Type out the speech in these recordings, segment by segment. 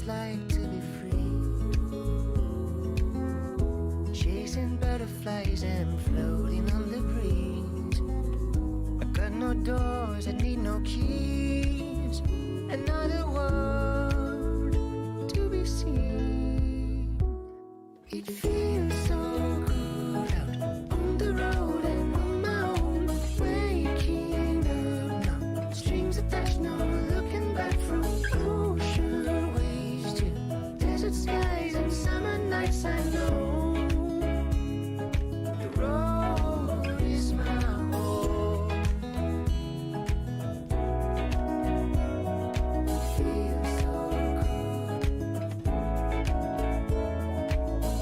like to be free, chasing butterflies and floating on the breeze. I got no doors, I need no keys, another world to be seen. It feels so good out on the road and on my own, waking up now, strings attached, no looking back, from ocean waves to desert skies and summer nights. I know the road is my home. Feels so good,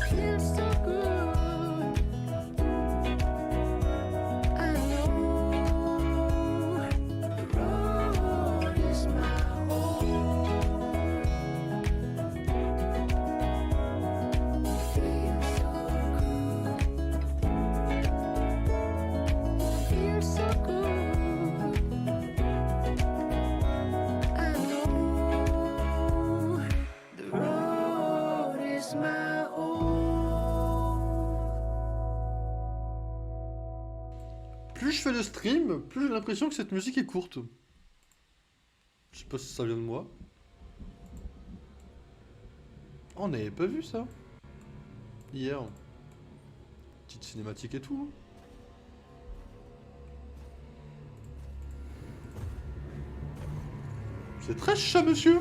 feels so good. I know the road is my home. Feels so good, feels so good. I know the road is my home. Plus je fais de stream, plus j'ai l'impression que cette musique est courte. Je sais pas si ça vient de moi. Oh, on n'avait pas vu ça hier. Petite cinématique et tout. C'est très chat, monsieur.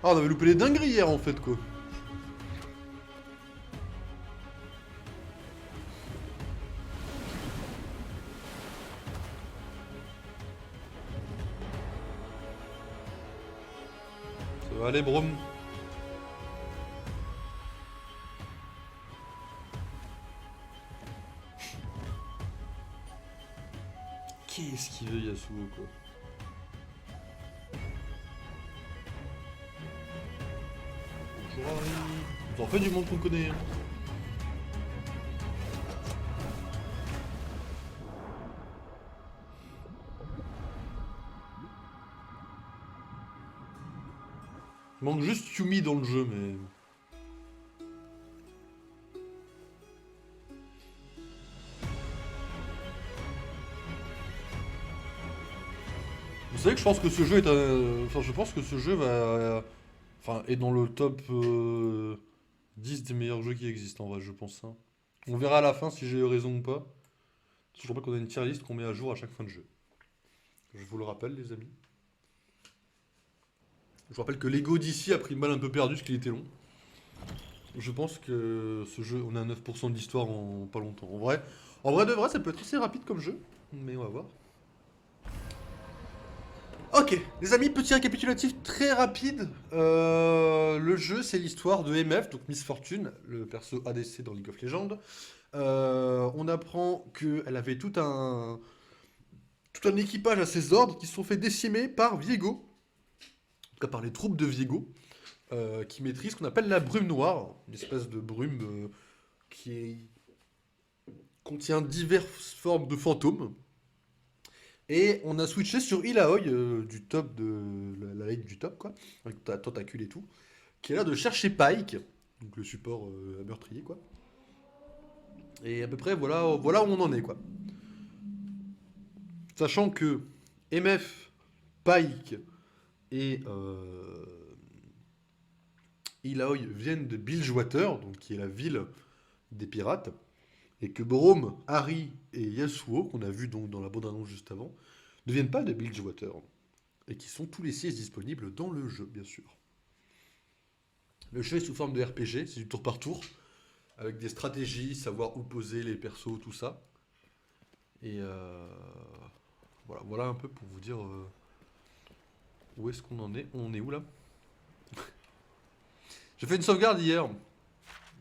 Ah, on avait loupé les dingueries hier en fait, quoi. Ça va aller, Brom. Qu'est-ce qu'il veut, Yasuo, quoi. Bonjour, Harry. Vous en faites du monde qu'on connaît, hein. Il manque juste Yumi dans le jeu, mais... Vous savez que je pense que ce jeu est un... Enfin, je pense que ce jeu va... Enfin, est dans le top 10 des meilleurs jeux qui existent, en vrai, je pense. Hein. On verra à la fin si j'ai raison ou pas. Je crois qu'on a une tier list qu'on met à jour à chaque fin de jeu. Je vous le rappelle, les amis. Je vous rappelle que Lego d'ici a pris une balle un peu perdue parce qu'il était long. Je pense que ce jeu, on a 9% de l'histoire en pas longtemps. En vrai de vrai, ça peut être assez rapide comme jeu, mais on va voir. Ok, les amis, petit récapitulatif très rapide. Le jeu, c'est l'histoire de MF, donc Miss Fortune, le perso ADC dans League of Legends. On apprend qu'elle avait tout un équipage à ses ordres qui se sont fait décimer par Viego, en tout cas par les troupes de Viego, qui maîtrisent ce qu'on appelle la brume noire, une espèce de brume contient diverses formes de fantômes. Et on a switché sur Illaoi, du top de la lane du top, quoi, avec ta tentacule et tout, qui est là de chercher Pyke, donc le support à meurtrier, quoi. Et à peu près, voilà où on en est, quoi. Sachant que MF, Pyke et Illaoi viennent de Bilgewater, donc qui est la ville des pirates, et que Braum, Harry et Yasuo, qu'on a vu donc dans la bande-annonce juste avant, ne viennent pas de Bilgewater, et qui sont tous les 6 disponibles dans le jeu, bien sûr. Le jeu est sous forme de RPG, c'est du tour par tour, avec des stratégies, savoir où poser les persos, tout ça. Et voilà un peu pour vous dire où est-ce qu'on en est. On est où là? J'ai fait une sauvegarde hier.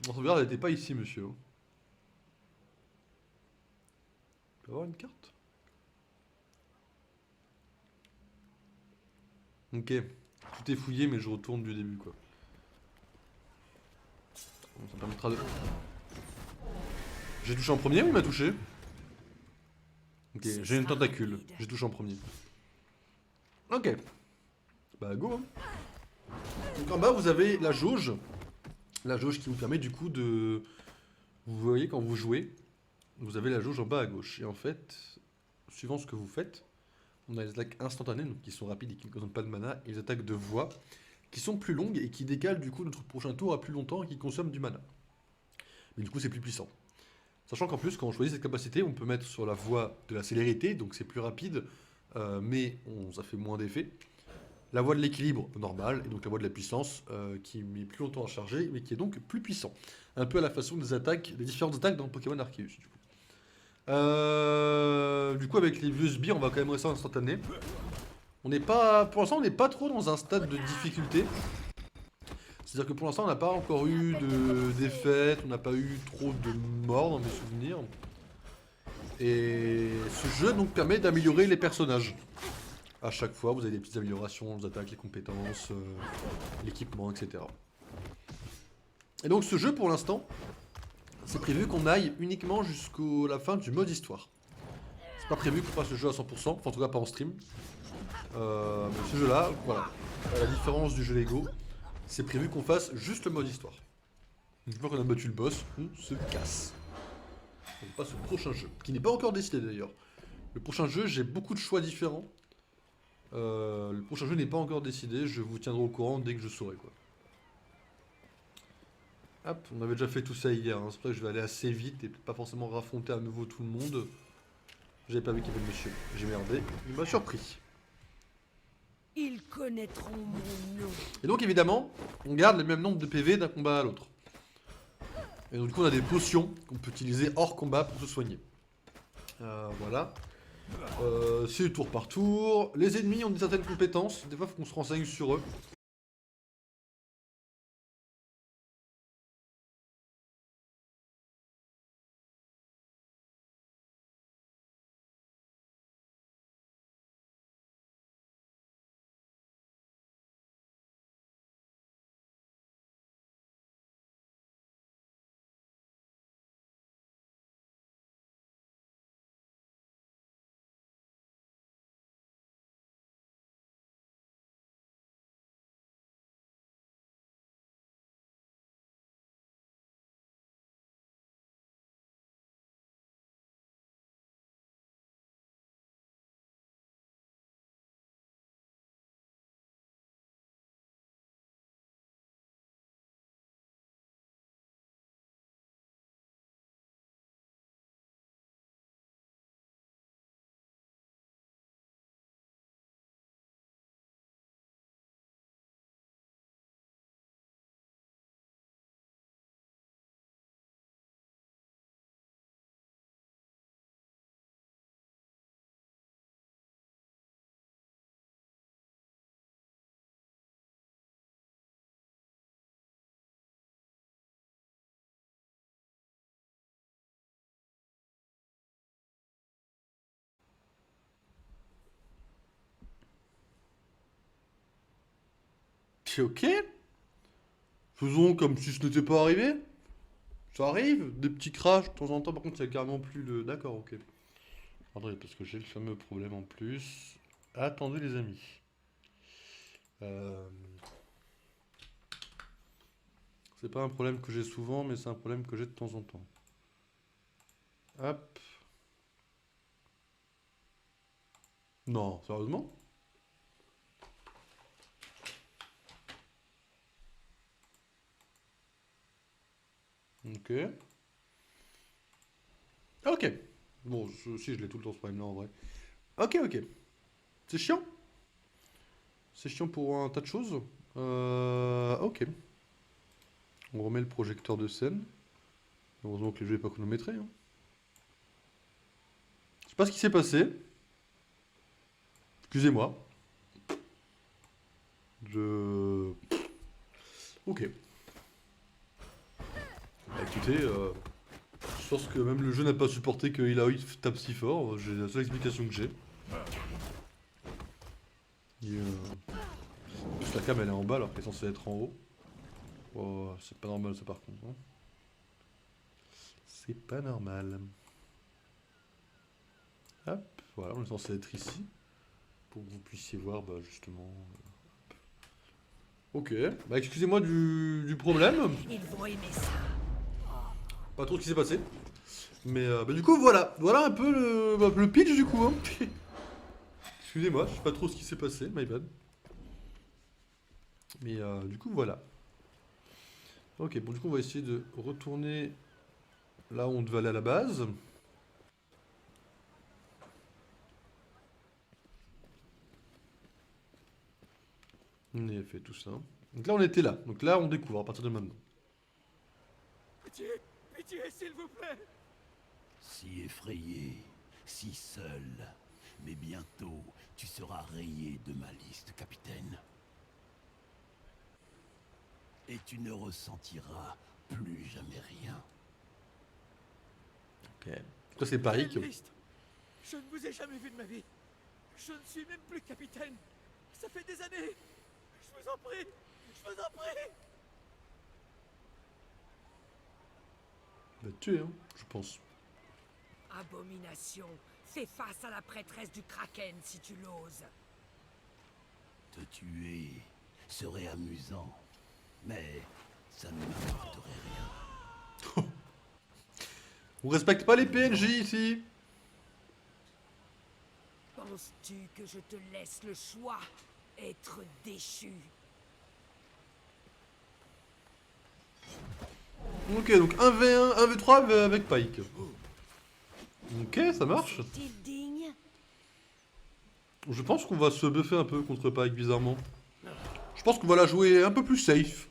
Mon sauvegarde n'était pas ici, monsieur. On peut avoir une carte? Ok. Tout est fouillé, mais je retourne du début, quoi. Bon, ça permettra de... J'ai touché en premier ou il m'a touché? Ok, j'ai une tentacule. J'ai touché en premier. Ok. Bah go hein. Donc en bas vous avez la jauge. La jauge qui vous permet du coup de... Vous voyez quand vous jouez, vous avez la jauge en bas à gauche. Et en fait, suivant ce que vous faites, on a les attaques instantanées, donc qui sont rapides et qui ne consomment pas de mana, et les attaques de voix, qui sont plus longues et qui décalent du coup notre prochain tour à plus longtemps et qui consomment du mana. Mais du coup c'est plus puissant. Sachant qu'en plus, quand on choisit cette capacité, on peut mettre sur la voie de la célérité, donc c'est plus rapide, mais ça fait moins d'effet. La voie de l'équilibre, normal, et donc la voie de la puissance, qui met plus longtemps à charger, mais qui est donc plus puissant. Un peu à la façon des attaques, des différentes attaques dans Pokémon Arceus, du coup. Du coup, avec les vieux sbires, on va quand même rester en instantané. On n'est pas, pour l'instant, on n'est pas trop dans un stade de difficulté. C'est-à-dire que pour l'instant, on n'a pas encore eu de défaites, on n'a pas eu trop de morts dans mes souvenirs. Et ce jeu donc permet d'améliorer les personnages. À chaque fois, vous avez des petites améliorations, les attaques, les compétences, l'équipement, etc. Et donc ce jeu, pour l'instant, c'est prévu qu'on aille uniquement jusqu'à la fin du mode histoire. C'est pas prévu qu'on fasse le jeu à 100%, enfin en tout cas pas en stream. Mais ce jeu-là, voilà, à la différence du jeu Lego, c'est prévu qu'on fasse juste le mode histoire. Une fois qu'on a battu le boss, on se casse. On passe au prochain jeu, qui n'est pas encore décidé d'ailleurs. Le prochain jeu, j'ai beaucoup de choix différents. Le prochain jeu n'est pas encore décidé, je vous tiendrai au courant dès que je saurai quoi. Hop, on avait déjà fait tout ça hier, hein. C'est pour ça que je vais aller assez vite et pas forcément raffronter à nouveau tout le monde. J'avais pas vu qu'il y avait le monsieur, j'ai merdé, il m'a surpris. Ils connaîtront mon nom. Et donc évidemment, on garde le même nombre de PV d'un combat à l'autre. Et donc du coup on a des potions qu'on peut utiliser hors combat pour se soigner. Voilà. C'est tour par tour. Les ennemis ont certaines compétences, des fois il faut qu'on se renseigne sur eux. C'est ok. Faisons comme si ce n'était pas arrivé. Ça arrive, des petits crashs de temps en temps, par contre il n'y a carrément plus le... D'accord, ok. Attendez, parce que j'ai le fameux problème en plus. Attendez les amis. C'est pas un problème que j'ai souvent, mais c'est un problème que j'ai de temps en temps. Hop. Non, sérieusement? Ok. Ok. Bon, si je l'ai tout le temps ce problème-là en vrai. Ok, ok. C'est chiant. C'est chiant pour un tas de choses. Ok. On remet le projecteur de scène. Heureusement que le jeu n'est pas chronométré. Hein. Je sais pas ce qui s'est passé. Excusez-moi. Je... Ok. Bah, écoutez, je pense que même le jeu n'a pas supporté que Ilaoi tape si fort. J'ai la seule explication que j'ai. Et en plus, la cam elle est en bas alors qu'elle est censée être en haut. Oh, c'est pas normal ça par contre. Hein. C'est pas normal. Hop. Voilà, on est censé être ici. Pour que vous puissiez voir, bah, justement... Ok, bah excusez-moi du problème. Ils vont aimer ça. Pas trop ce qui s'est passé. Mais bah, du coup, voilà. Voilà un peu le pitch du coup. Hein. Excusez-moi, je sais pas trop ce qui s'est passé, my bad. Mais du coup, voilà. Ok, bon, du coup, on va essayer de retourner là où on devait aller à la base. On a fait tout ça. Donc là, on était là. Donc là, on découvre à partir de maintenant. Pitié, pitié, s'il vous plaît. Si effrayé, si seul, mais bientôt tu seras rayé de ma liste, capitaine. Et tu ne ressentiras plus jamais rien. Ok. Ça, c'est Paris. Quelle liste? Je ne vous ai jamais vu de ma vie. Je ne suis même plus capitaine. Ça fait des années. Je vous en prie. Je vous en prie. Va te tuer, hein, je pense. Abomination. Fais face à la prêtresse du Kraken si tu l'oses. Te tuer serait amusant, mais ça ne m'apporterait rien. On respecte pas les PNJ ici. Penses-tu que je te laisse le choix? Être déchu. Ok, donc 1v1, 1v3 avec Pike. Ok, ça marche. Est-il digne? Je pense qu'on va se buffer un peu contre Pike, bizarrement. Je pense qu'on va la jouer un peu plus safe.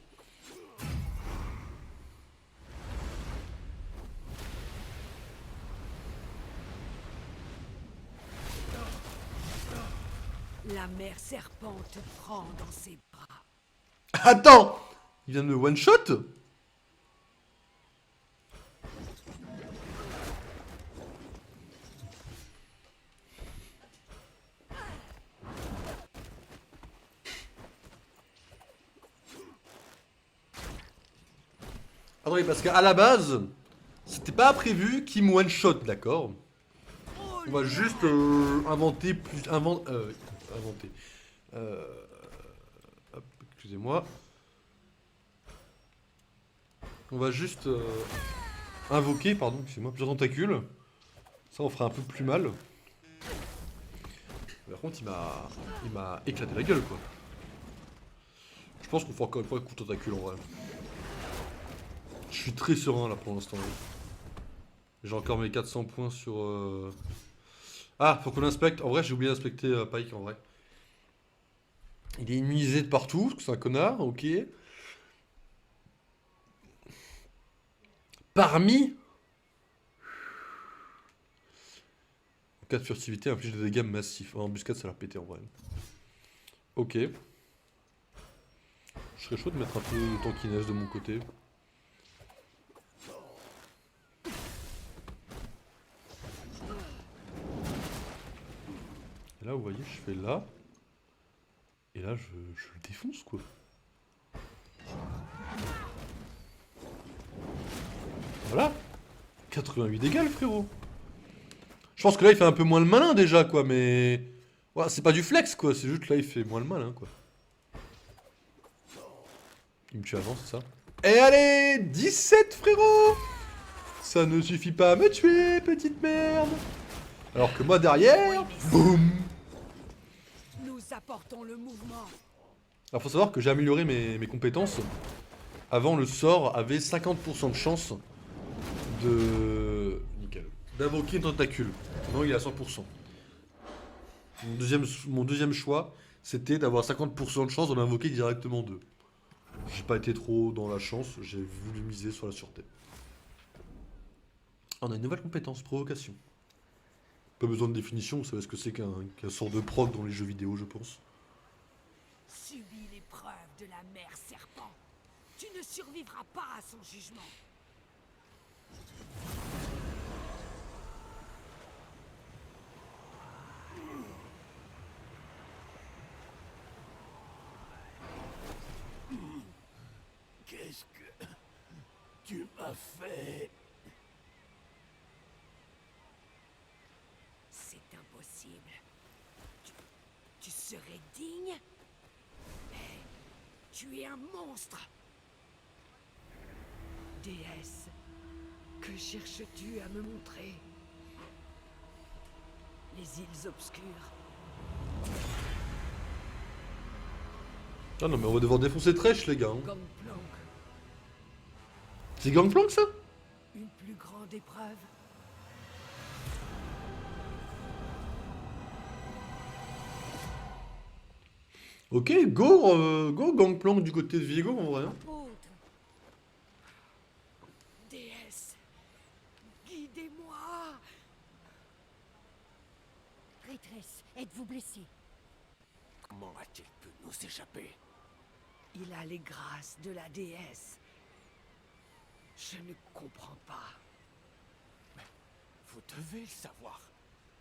La mère serpent te prend dans ses bras. Attends! Il vient de me one-shot? Attendez, parce qu'à la base, c'était pas prévu qu'il me one-shot, d'accord? On va juste inventer plus... inventer. Hop, excusez-moi. On va juste invoquer, pardon, excusez-moi, plusieurs tentacules. Ça, on fera un peu plus mal. Par contre, il m'a éclaté la gueule, quoi. Je pense qu'on fera encore une fois un coup de tentacule, en vrai. Je suis très serein, là, pour l'instant. J'ai encore mes 400 points sur... Ah, faut qu'on inspecte. En vrai, j'ai oublié d'inspecter Pike, en vrai. Il est immunisé de partout, parce que c'est un connard, ok. Parmi... En cas de furtivité, inflige des dégâts massifs. En embuscade, ça l'a pété, en vrai. Ok. Je serais chaud de mettre un peu de tankiness de mon côté. Et là, vous voyez, je fais là. Et là, je le défonce, quoi. Voilà. 88 dégâts, le frérot. Je pense que là, il fait un peu moins le malin, déjà, quoi, mais... Ouais, c'est pas du flex, quoi. C'est juste là, il fait moins le malin, quoi. Il me tue avant, c'est ça? Et allez, 17, frérot. Ça ne suffit pas à me tuer, petite merde. Alors que moi, derrière... Boum. Nous apportons le mouvement. Alors faut savoir que j'ai amélioré mes compétences. Avant le sort avait 50% de chance de... Nickel. D'invoquer une tentacule. Maintenant il est à 100%. Mon deuxième choix, c'était d'avoir 50% de chance d'en invoquer directement deux. J'ai pas été trop dans la chance, j'ai voulu miser sur la sûreté. On a une nouvelle compétence, provocation. Pas besoin de définition, vous savez ce que c'est qu'un sort de proc dans les jeux vidéo, je pense. Subis l'épreuve de la mère serpent. Tu ne survivras pas à son jugement. Qu'est-ce que tu m'as fait? C'est impossible. Tu es un monstre. Déesse, que cherches-tu à me montrer? Les îles obscures. Ah non, mais on va devoir défoncer Thresh, les gars. Hein. Gangplank, C'est Gangplank, ça? une plus grande épreuve. Ok, go Gangplank du côté de Vigo, en vrai. Hein. Apôtre. Déesse, guidez-moi. Prêtresse, êtes-vous blessée? Comment a-t-il pu nous échapper? Il a les grâces de la déesse. Je ne comprends pas. Vous devez le savoir.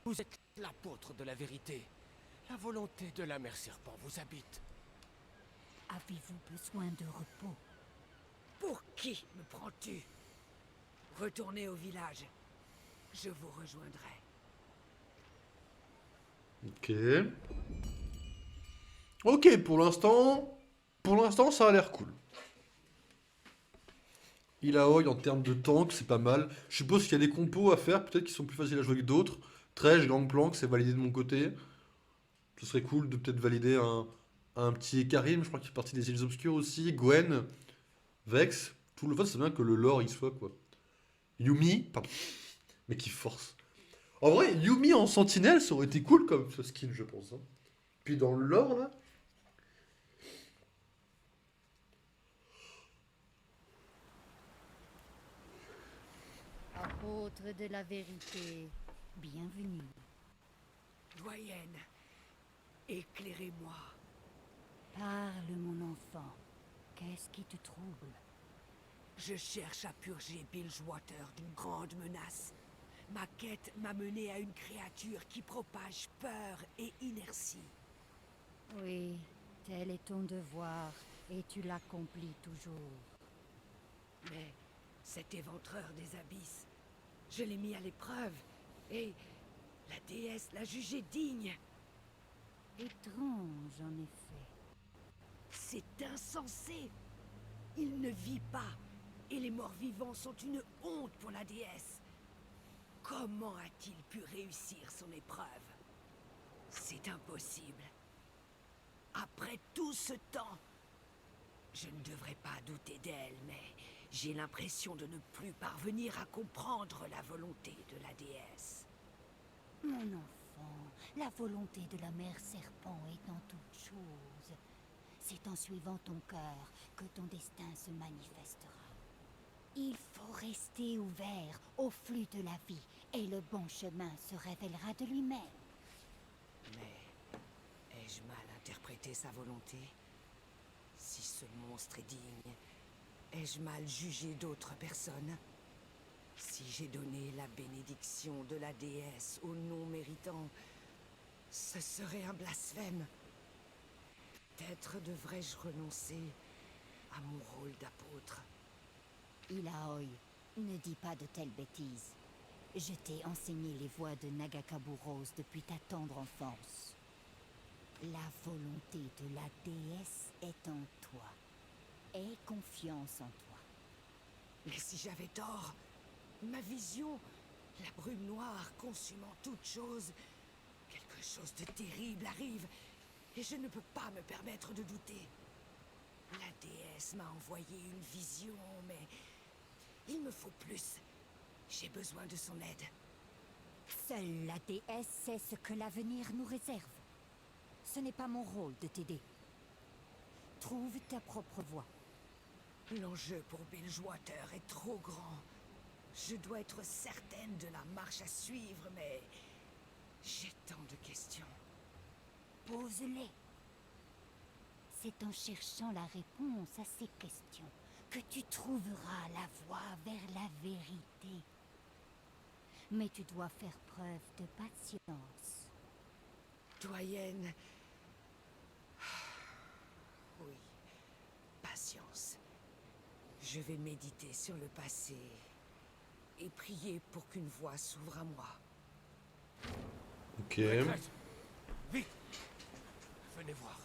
Vous êtes l'apôtre de la vérité. La volonté de la mère serpent vous habite. Avez-vous besoin de repos? Pour qui me prends-tu? Retournez au village. Je vous rejoindrai. Ok. Ok, pour l'instant, ça a l'air cool. Ilaoi, en termes de tank, c'est pas mal. Je suppose qu'il y a des compos à faire, peut-être qui sont plus faciles à jouer que d'autres. Thresh, Gangplank, c'est validé de mon côté. Ce serait cool de peut-être valider un petit Karim, je crois qu'il fait partie des îles obscures aussi. Gwen, Vex. Tout le fait, c'est bien que le lore il soit quoi. Yumi, pardon, mais qui force. En vrai, Yumi en sentinelle, ça aurait été cool comme ce skin, je pense. Hein. Puis dans le lore, là. Apôtre de la vérité, bienvenue. Doyenne, éclairez-moi. Parle, mon enfant. Qu'est-ce qui te trouble? Je cherche à purger Bilgewater d'une grande menace. Ma quête m'a mené à une créature qui propage peur et inertie. Oui, tel est ton devoir, et tu l'accomplis toujours. Mais cet éventreur des abysses, je l'ai mis à l'épreuve, et la déesse l'a jugé digne. Étrange, en effet. C'est insensé. Il ne vit pas, et les morts-vivants sont une honte pour la déesse. Comment a-t-il pu réussir son épreuve? C'est impossible. Après tout ce temps, je ne devrais pas douter d'elle, mais j'ai l'impression de ne plus parvenir à comprendre la volonté de la déesse. Mon enfant, la volonté de la mère serpent est dans toute chose. C'est en suivant ton cœur que ton destin se manifestera. Il faut rester ouvert au flux de la vie, et le bon chemin se révélera de lui-même. Mais ai-je mal interprété sa volonté? Si ce monstre est digne, ai-je mal jugé d'autres personnes? Si j'ai donné la bénédiction de la déesse aux non-méritants, ce serait un blasphème. Peut-être devrais-je renoncer à mon rôle d'apôtre. Ilaoi, ne dis pas de telles bêtises. Je t'ai enseigné les voies de Nagakaburos depuis ta tendre enfance. La volonté de la déesse est en toi. Aie confiance en toi. Mais si j'avais tort, ma vision, la brume noire consumant toute chose, quelque chose de terrible arrive, et je ne peux pas me permettre de douter. La déesse m'a envoyé une vision, mais il me faut plus. J'ai besoin de son aide. Seule la déesse sait ce que l'avenir nous réserve. Ce n'est pas mon rôle de t'aider. Trouve ta propre voie. L'enjeu pour Bilgewater est trop grand. Je dois être certaine de la marche à suivre, mais j'ai tant de questions. Pose-les. C'est en cherchant la réponse à ces questions que tu trouveras la voie vers la vérité. Mais tu dois faire preuve de patience. Doyenne... Oui, patience. Je vais méditer sur le passé et prier pour qu'une voie s'ouvre à moi. Ok. Maîtresse, vite! Venez voir.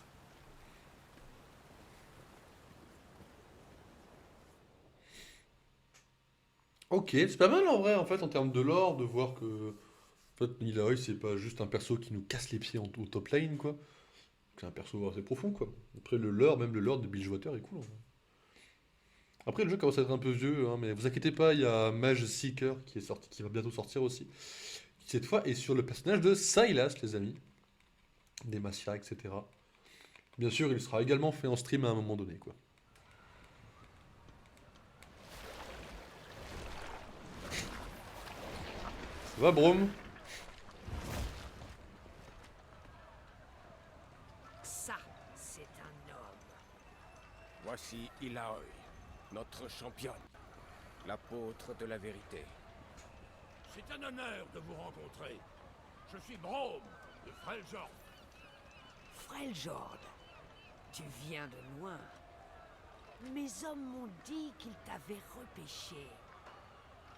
Ok, c'est pas mal en vrai, en fait, en termes de lore, de voir que en fait, Nidaoi, c'est pas juste un perso qui nous casse les pieds au top lane, quoi. C'est un perso assez profond, quoi. Après, le lore, même le lore de Bilgewater est cool, en vrai. Après, le jeu commence à être un peu vieux, hein, mais vous inquiétez pas, il y a Mage Seeker qui est sorti, qui va bientôt sortir aussi. Qui, cette fois, est sur le personnage de Sylas, les amis. Demacia, etc. Bien sûr, il sera également fait en stream à un moment donné, quoi. Ça va, Brome? Ça, c'est un homme. Voici Ilaoi, notre championne, l'apôtre de la vérité. C'est un honneur de vous rencontrer. Je suis Brome, de Freljord. Freljord, tu viens de loin. Mes hommes m'ont dit qu'ils t'avaient repêché.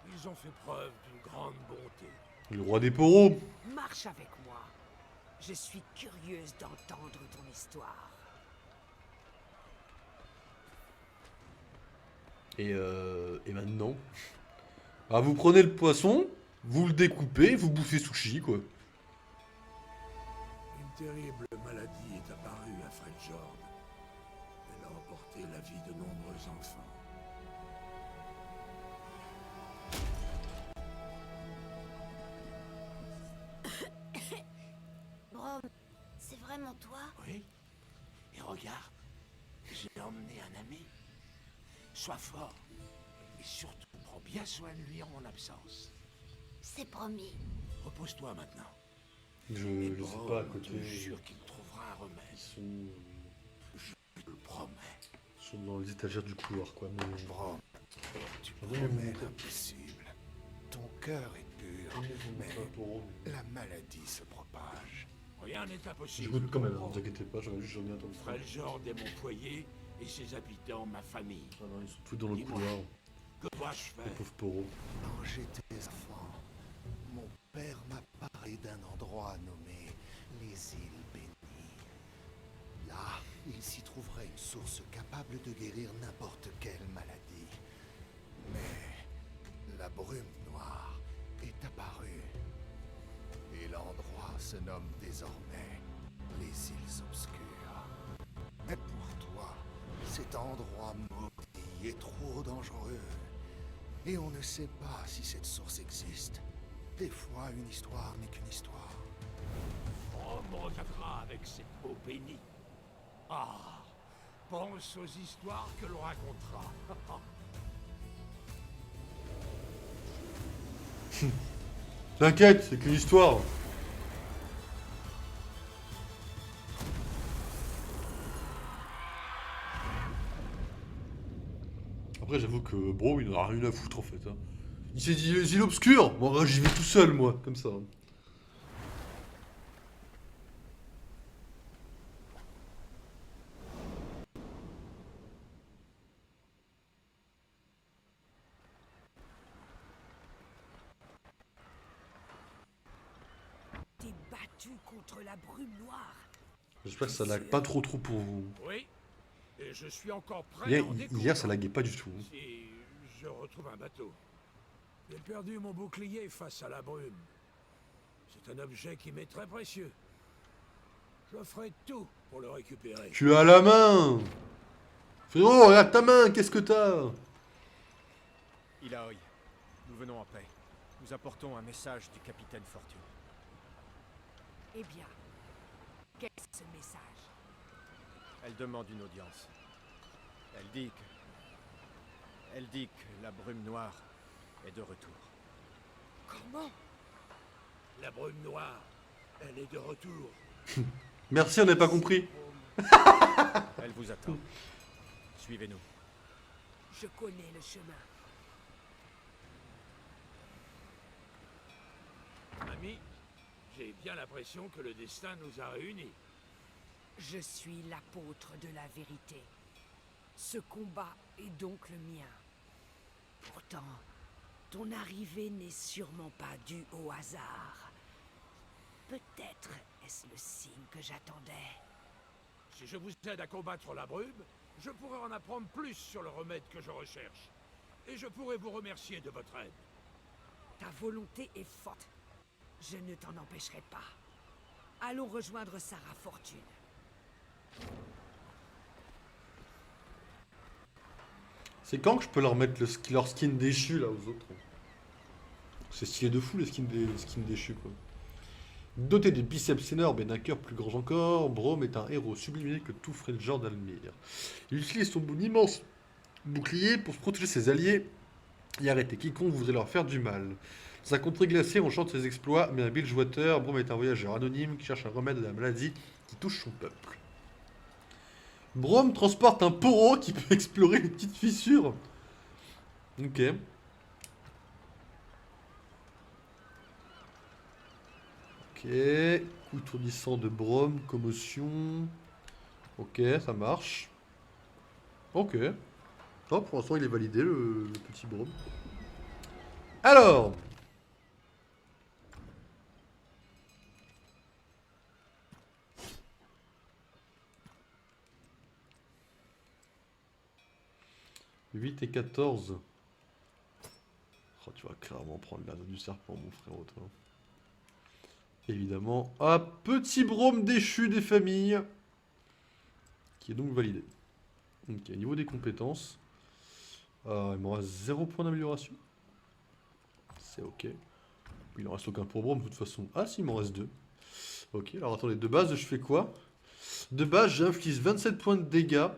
Ils ont fait preuve d'une grande bonté. Le roi des poros. Marche avec moi. Je suis curieuse d'entendre ton histoire. Et maintenant? Ah, vous prenez le poisson, vous le découpez, vous bouffez sushi, quoi. Une terrible maladie est apparue à Freljord. Elle a emporté la vie de nombreux enfants. Brom, c'est vraiment toi? Oui. Et regarde, j'ai emmené un ami. Sois fort. Et surtout, prends bien soin de lui en mon absence. C'est promis. Repose-toi maintenant. Je Et sais Brom pas, à côté. te jure qu'il trouvera un Ils remède. sont, Je le promets. ils sont dans les étagères du couloir, quoi. Mais... Brom, tu Ah oui, promets mais- l'impossible. Ton cœur est pur, mais la maladie se propage. Rien n'est Je impossible. goûte quand même, ne Brome. vous inquiétez pas, j'aurais juste jamais entendu ça. Freljord est mon foyer et ses habitants ma famille. Ah non, ils sont tous dans le Dis-moi. couloir, Que dois-je les faire? pauvres poros. Quand j'étais enfant, mon père m'a parlé d'un endroit nommé les îles bénies. Là, il s'y trouverait une source capable de guérir n'importe quelle maladie. Mais la brume noire est apparue. Et l'endroit se nomme désormais les îles obscures. Mais pour toi, cet endroit maudit est trop dangereux. Et on ne sait pas si cette source existe. Des fois, une histoire n'est qu'une histoire. Brome me regardera avec ses peaux bénies. Ah, pense aux histoires que l'on racontera. T'inquiète, c'est qu'une histoire. Après, j'avoue que Bro, il en a rien à foutre en fait, hein. Il s'est dit les îles obscures. Bon, bah, j'y vais tout seul, moi, comme ça. T'es battu contre la brume noire. J'espère que ça lag pas trop pour vous. Oui, et je suis encore prêt Hier, à en découdre hier, ça laguait pas du tout. si je retrouve un bateau. J'ai perdu mon bouclier face à la brume. C'est un objet qui m'est très précieux. Je ferai tout pour le récupérer. Tu as la main. Frérot, regarde ta main, qu'est-ce que t'as? Ilaoi, nous venons en paix. Nous apportons un message du capitaine Fortune. Eh bien, qu'est-ce ce message? Elle demande une audience. Elle dit que la brume noire est de retour. Comment? La brume noire, elle est de retour. Merci, on n'a pas compris. Elle vous attend. Suivez-nous. Je connais le chemin. Ami, j'ai bien l'impression que le destin nous a réunis. Je suis l'apôtre de la vérité. Ce combat est donc le mien. Pourtant, ton arrivée n'est sûrement pas due au hasard. Peut-être est-ce le signe que j'attendais. Si je vous aide à combattre la brume, je pourrai en apprendre plus sur le remède que je recherche. et je pourrai vous remercier de votre aide. Ta volonté est forte. Je ne t'en empêcherai pas. Allons rejoindre Sarah Fortune. C'est quand que je peux leur mettre leur skin déchu là aux autres? C'est stylé de fou les skins déchus quoi. Doté de biceps énormes et d'un cœur plus grand encore, Braum est un héros sublimé que tout Freljord admire. Il utilise son immense bouclier pour protéger ses alliés et arrêter quiconque voudrait leur faire du mal. Dans sa contrée glacée, on chante ses exploits, mais un Bilgewater, Braum est un voyageur anonyme qui cherche un remède à la maladie qui touche son peuple. Braum transporte un poro qui peut explorer les petites fissures. Ok. Ok. Coup étourdissant de Braum, commotion. Ok, ça marche. Ok. Oh, pour l'instant, il est validé, le petit Braum. Alors. « 8 et 14. » Oh, tu vas clairement prendre l'anneau du serpent, mon frérot, toi. Évidemment. Ah, petit Braum déchu des familles. Qui est donc validé. Ok, niveau des compétences. Il me reste 0 point d'amélioration. C'est ok. Il en reste aucun pour Braum de toute façon. Ah si, il m'en reste 2. Ok, alors attendez, de base je fais quoi? De base j'inflige 27 points de dégâts.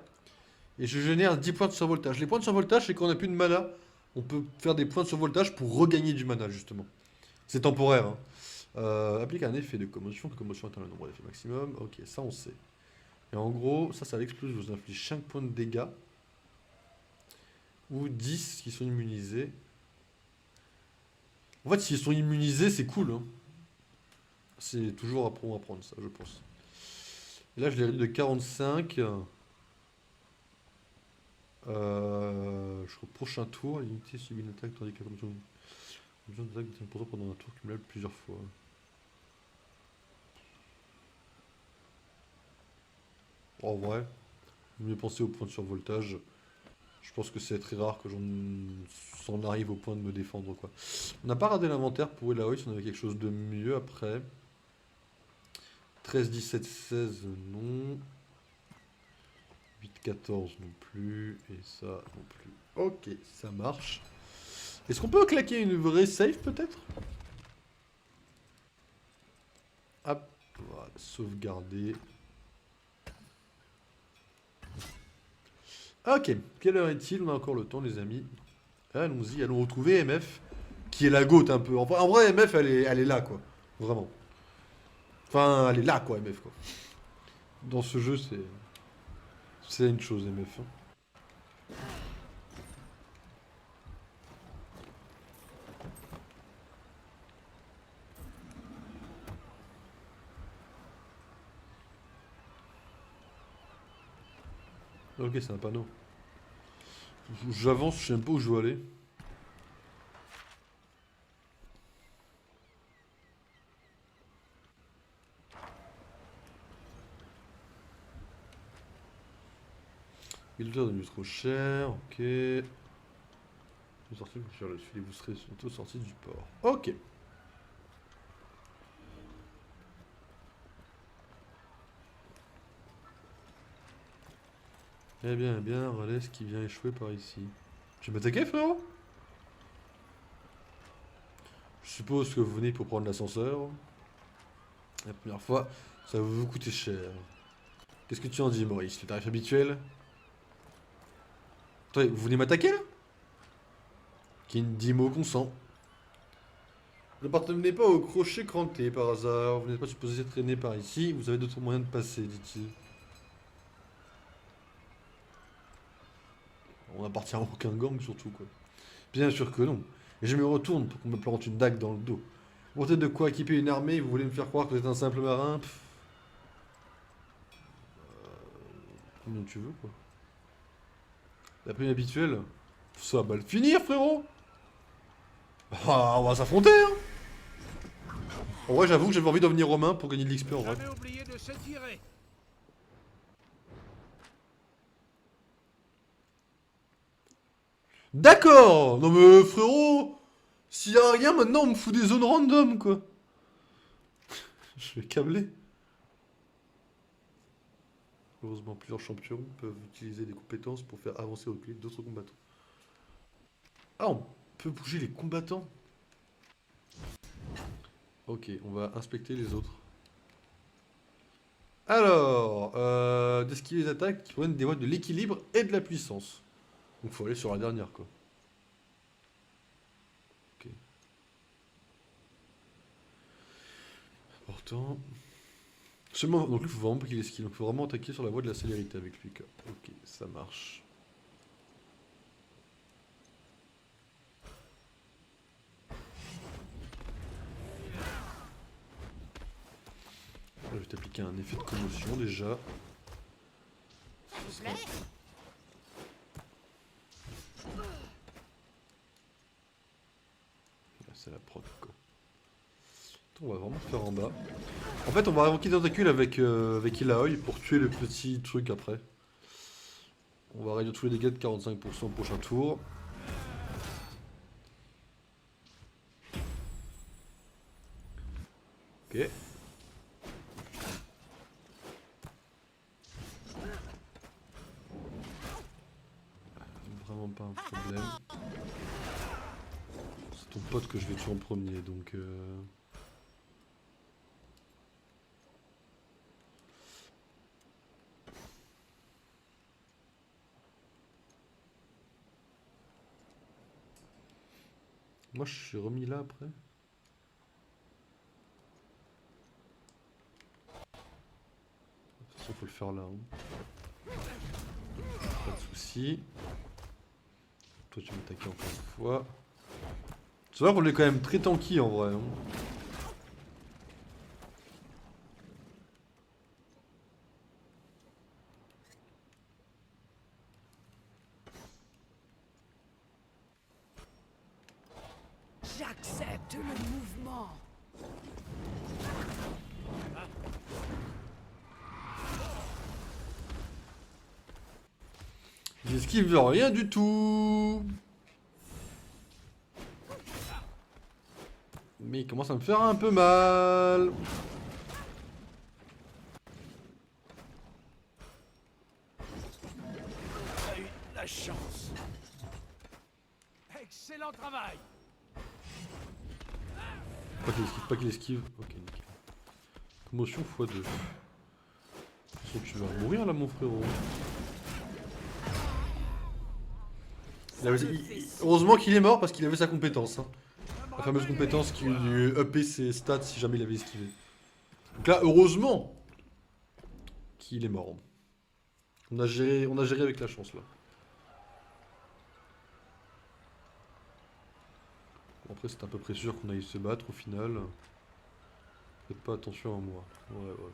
Et je génère 10 points de survoltage. Les points de survoltage, c'est quand on n'a plus de mana. On peut faire des points de survoltage pour regagner du mana, justement. C'est temporaire. Hein. Applique un effet de commotion. Que commotion atteint le nombre d'effets maximum. Ok, ça on sait. Et en gros, ça l'explose. Je vous inflige 5 points de dégâts. Ou 10 qui sont immunisés. En fait, s'ils sont immunisés, c'est cool. Hein. C'est toujours à prendre, ça, je pense. Et là, je l'ai réduit de 45. Jusqu'au prochain tour, l'unité subit une attaque tandis que la commotion d'attaque est importante pendant un tour cumulable plusieurs fois. En vrai, mieux penser au point de survoltage. Je pense que c'est très rare que j'en arrive au point de me défendre quoi. On n'a pas regardé l'inventaire pour Elaoi si on avait quelque chose de mieux après. 13, 17, 16, non. 8, 14 non plus, et ça non plus. Ok, ça marche. Est-ce qu'on peut claquer une vraie save peut-être? Hop, voilà, sauvegarder. Ok, quelle heure est-il? On a encore le temps les amis. Allons-y, allons retrouver MF, qui est la goat un peu. En vrai MF elle est là quoi, vraiment. Enfin, elle est là quoi MF quoi. Dans ce jeu c'est... C'est une chose, MF. Ok, c'est un panneau. J'avance, je sais même pas où je veux aller. Builder devenu trop cher, ok. Vous sortez sur le filet, vous serez bientôt sorti du port. Ok. Eh bien, Ralès qui vient échouer par ici. Tu veux m'attaquer, frérot? Je suppose que vous venez pour prendre l'ascenseur. La première fois, ça va vous coûter cher. Qu'est-ce que tu en dis, Maurice? Le tarif habituel? Attendez, vous venez m'attaquer là? Qui ne dit mot consent. Ne partez pas au crochet cranté par hasard. Vous n'êtes pas supposé traîner par ici. Vous avez d'autres moyens de passer, dit-il. On n'appartient à aucun gang, surtout, quoi. Bien sûr que non. Et je me retourne pour qu'on me plante une dague dans le dos. Vous tentez de quoi équiper une armée, vous voulez me faire croire que vous êtes un simple marin? Combien tu veux, quoi. La prime habituelle, ça va le finir, frérot. Ah, on va s'affronter, hein. En vrai, j'avoue que j'avais envie de devenir romain pour gagner de l'XP, en vrai. Jamais oublié de s'étirer. D'accord. Non mais frérot, s'il y a rien maintenant, on me fout des zones random quoi. Je vais câbler. Heureusement, plusieurs champions peuvent utiliser des compétences pour faire avancer ou reculer d'autres combattants. Ah, on peut bouger les combattants. Ok, on va inspecter les autres. Alors, d'esquiver les attaques qui proviennent des voies de l'équilibre et de la puissance. Donc faut aller sur la dernière quoi. Ok. Important. Seulement, donc il faut vraiment pas qu'il esquive. Donc il faut vraiment attaquer sur la voie de la célérité avec lui quoi. Ok, ça marche. Là, je vais t'appliquer un effet de commotion déjà. S'il vous plaît. Là, c'est la prod quoi. On va vraiment faire en bas. En fait, on va invoquer des tentacules avec Ilaoi pour tuer le petit truc après. On va réduire tous les dégâts de 45% au prochain tour. Ok. Vraiment pas un problème. C'est ton pote que je vais tuer en premier, donc... Moi, je suis remis là après. De toute façon, faut le faire là. Hein. Pas de soucis. Toi, tu vas m'attaquer encore une fois. C'est vrai qu'on est quand même très tanky en vrai. Hein. J'accepte le mouvement. J'esquive rien du tout. Mais il commence à me faire un peu mal. T'as eu de la chance. Excellent travail. Pas qu'il esquive, pas qu'il esquive. Ok, nickel. Commotion x2. De toute façon, tu vas mourir là, mon frérot. Heureusement qu'il est mort parce qu'il avait sa compétence. Hein. La fameuse compétence qui lui upait ses stats si jamais il avait esquivé. Donc là, heureusement qu'il est mort. On a géré avec la chance là. Bon, après, c'est à peu près sûr qu'on aille se battre au final. Faites pas attention à moi. Ouais, ouais.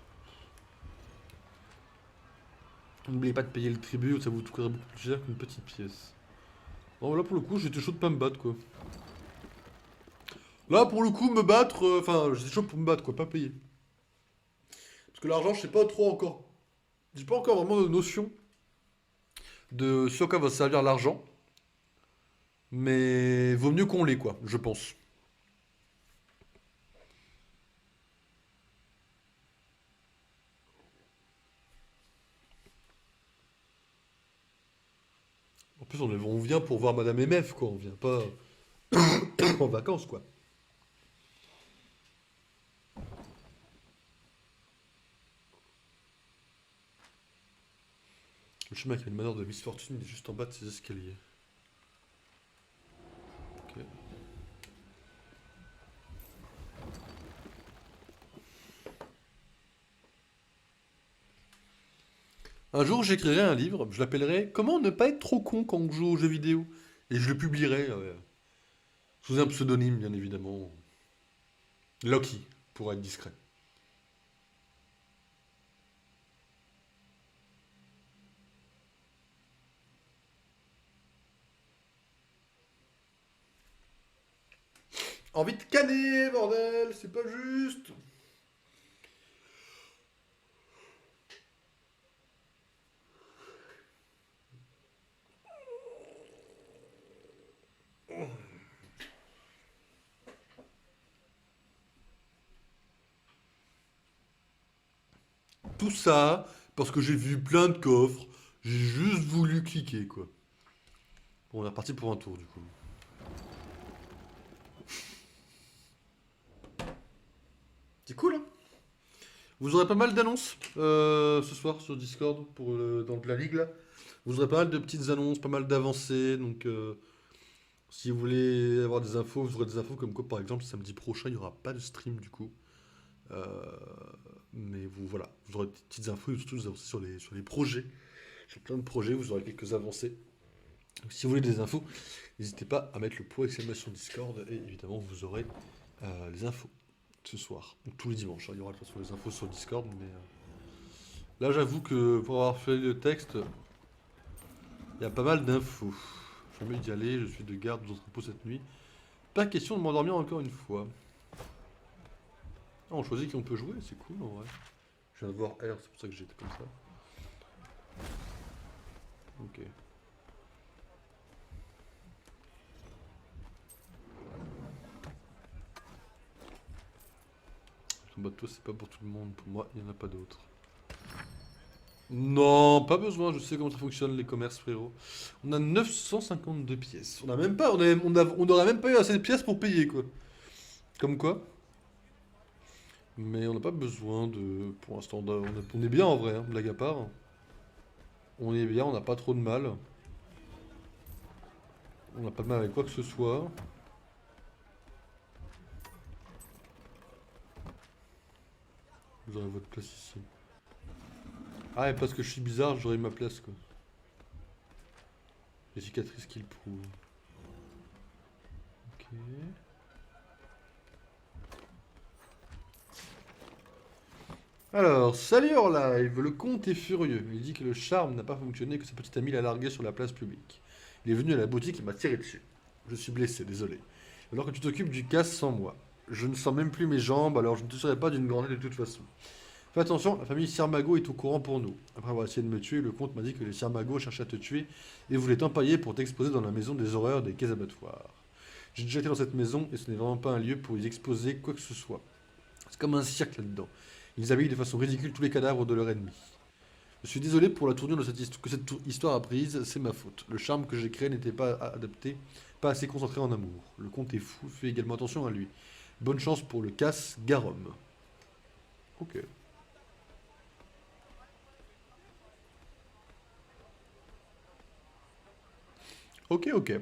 N'oubliez pas de payer le tribut, ça vous coûterait beaucoup plus cher qu'une petite pièce. Bon, là pour le coup, j'étais chaud de pas me battre quoi. Là pour le coup, me battre, enfin, j'étais chaud pour me battre quoi, pas payer. Parce que l'argent, je sais pas trop encore. J'ai pas encore vraiment de notion de ce à quoi va servir l'argent. Mais vaut mieux qu'on l'ait quoi, je pense. En plus, on vient pour voir Madame MF quoi, on vient pas en vacances quoi. Le chemin qui a une manoir de Miss Fortune il est juste en bas de ces escaliers. Ok. Un jour, j'écrirai un livre, je l'appellerai Comment ne pas être trop con quand on joue aux jeux vidéo. Et je le publierai sous un pseudonyme, bien évidemment. Loki, pour être discret. Envie de canner, bordel, c'est pas juste. tout ça parce que j'ai vu plein de coffres. J'ai juste voulu cliquer, quoi. Bon, on est reparti pour un tour, du coup. C'est cool, hein. Vous aurez pas mal d'annonces ce soir sur Discord dans la ligue, là. Vous aurez pas mal de petites annonces, pas mal d'avancées. Donc, si vous voulez avoir des infos, vous aurez des infos comme quoi, par exemple, samedi prochain, il n'y aura pas de stream, du coup. Euh, mais voilà, vous aurez des petites infos et surtout des avancées sur les projets. Sur plein de projets, vous aurez quelques avancées. Donc, si vous voulez des infos, n'hésitez pas à mettre le point exclamation Discord et évidemment vous aurez les infos ce soir. Donc, tous les dimanches, hein, il y aura de toute façon les infos sur Discord. Mais là, j'avoue que pour avoir fait le texte, il y a pas mal d'infos. Je vais d'y aller, je suis de garde aux entrepôts cette nuit. Pas question de m'endormir encore une fois. Ah, on choisit qui on peut jouer, c'est cool en vrai. Je viens de voir R, c'est pour ça que j'étais comme ça. Ok. Ton bateau c'est pas pour tout le monde, pour moi il n'y en a pas d'autres. Non, pas besoin, je sais comment ça fonctionne les commerces frérot. On a 952 pièces. On a même pas, on aurait même pas eu assez de pièces pour payer quoi. Comme quoi. Mais on n'a pas besoin de... Pour l'instant, on est bien en vrai, hein, blague à part. On est bien, on n'a pas trop de mal. On n'a pas de mal avec quoi que ce soit. Vous aurez votre place ici. Ah, et parce que je suis bizarre, j'aurai ma place quoi. Les cicatrices qui le prouvent. Ok. Alors, salut hors live, le comte est furieux. Il dit que le charme n'a pas fonctionné, que sa petite amie l'a largué sur la place publique. Il est venu à la boutique et m'a tiré dessus. Je suis blessé, désolé. Alors que tu t'occupes du casse sans moi. Je ne sens même plus mes jambes, alors je ne te serai pas d'une grande aide de toute façon. Fais attention, la famille Sirmago est au courant pour nous. Après avoir essayé de me tuer, le comte m'a dit que les Sirmago cherchaient à te tuer et voulaient t'empailler pour t'exposer dans la maison des horreurs des quais abattoirs. J'ai déjà été dans cette maison et ce n'est vraiment pas un lieu pour y exposer quoi que ce soit. C'est comme un cirque là-dedans. Ils habillent de façon ridicule tous les cadavres de leur ennemi. Je suis désolé pour la tournure que cette histoire a prise, c'est ma faute. Le charme que j'ai créé n'était pas adapté, pas assez concentré en amour. Le comte est fou, fais également attention à lui. Bonne chance pour le casse, Garum. Ok. Ok.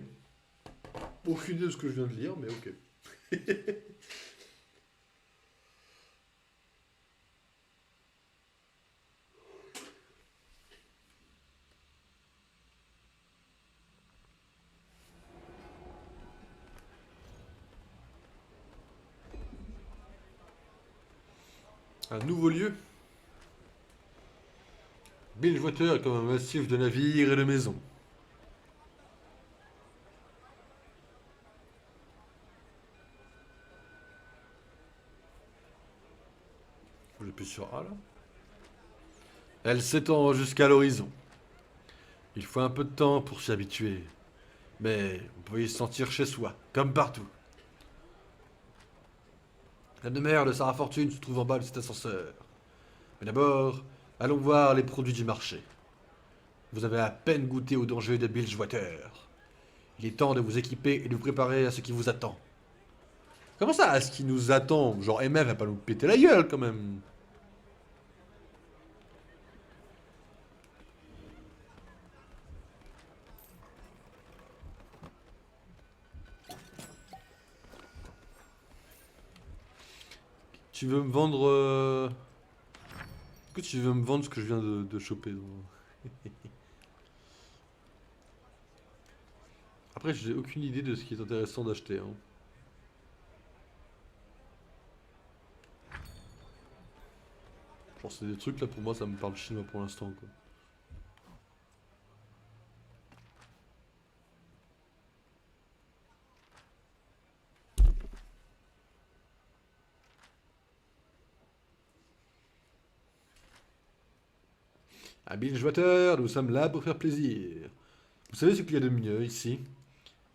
Aucune idée de ce que je viens de lire, mais ok. Un nouveau lieu. Bilgewater est comme un massif de navires et de maisons. J'appuie sur A là. Elle s'étend jusqu'à l'horizon. Il faut un peu de temps pour s'y habituer. Mais on peut y se sentir chez soi, comme partout. La demeure de Sarah Fortune se trouve en bas de cet ascenseur. Mais d'abord, allons voir les produits du marché. Vous avez à peine goûté aux dangers de Bilgewater. Il est temps de vous équiper et de vous préparer à ce qui vous attend. Comment ça, à ce qui nous attend? Genre, MF va pas nous péter la gueule, quand même. Tu veux me vendre... Est-ce que tu veux me vendre ce que je viens de choper Après, j'ai aucune idée de ce qui est intéressant d'acheter. Hein. Genre, c'est des trucs là, pour moi, ça me parle chinois pour l'instant, quoi. À Bilgewater, nous sommes là pour faire plaisir. Vous savez ce qu'il y a de mieux ici?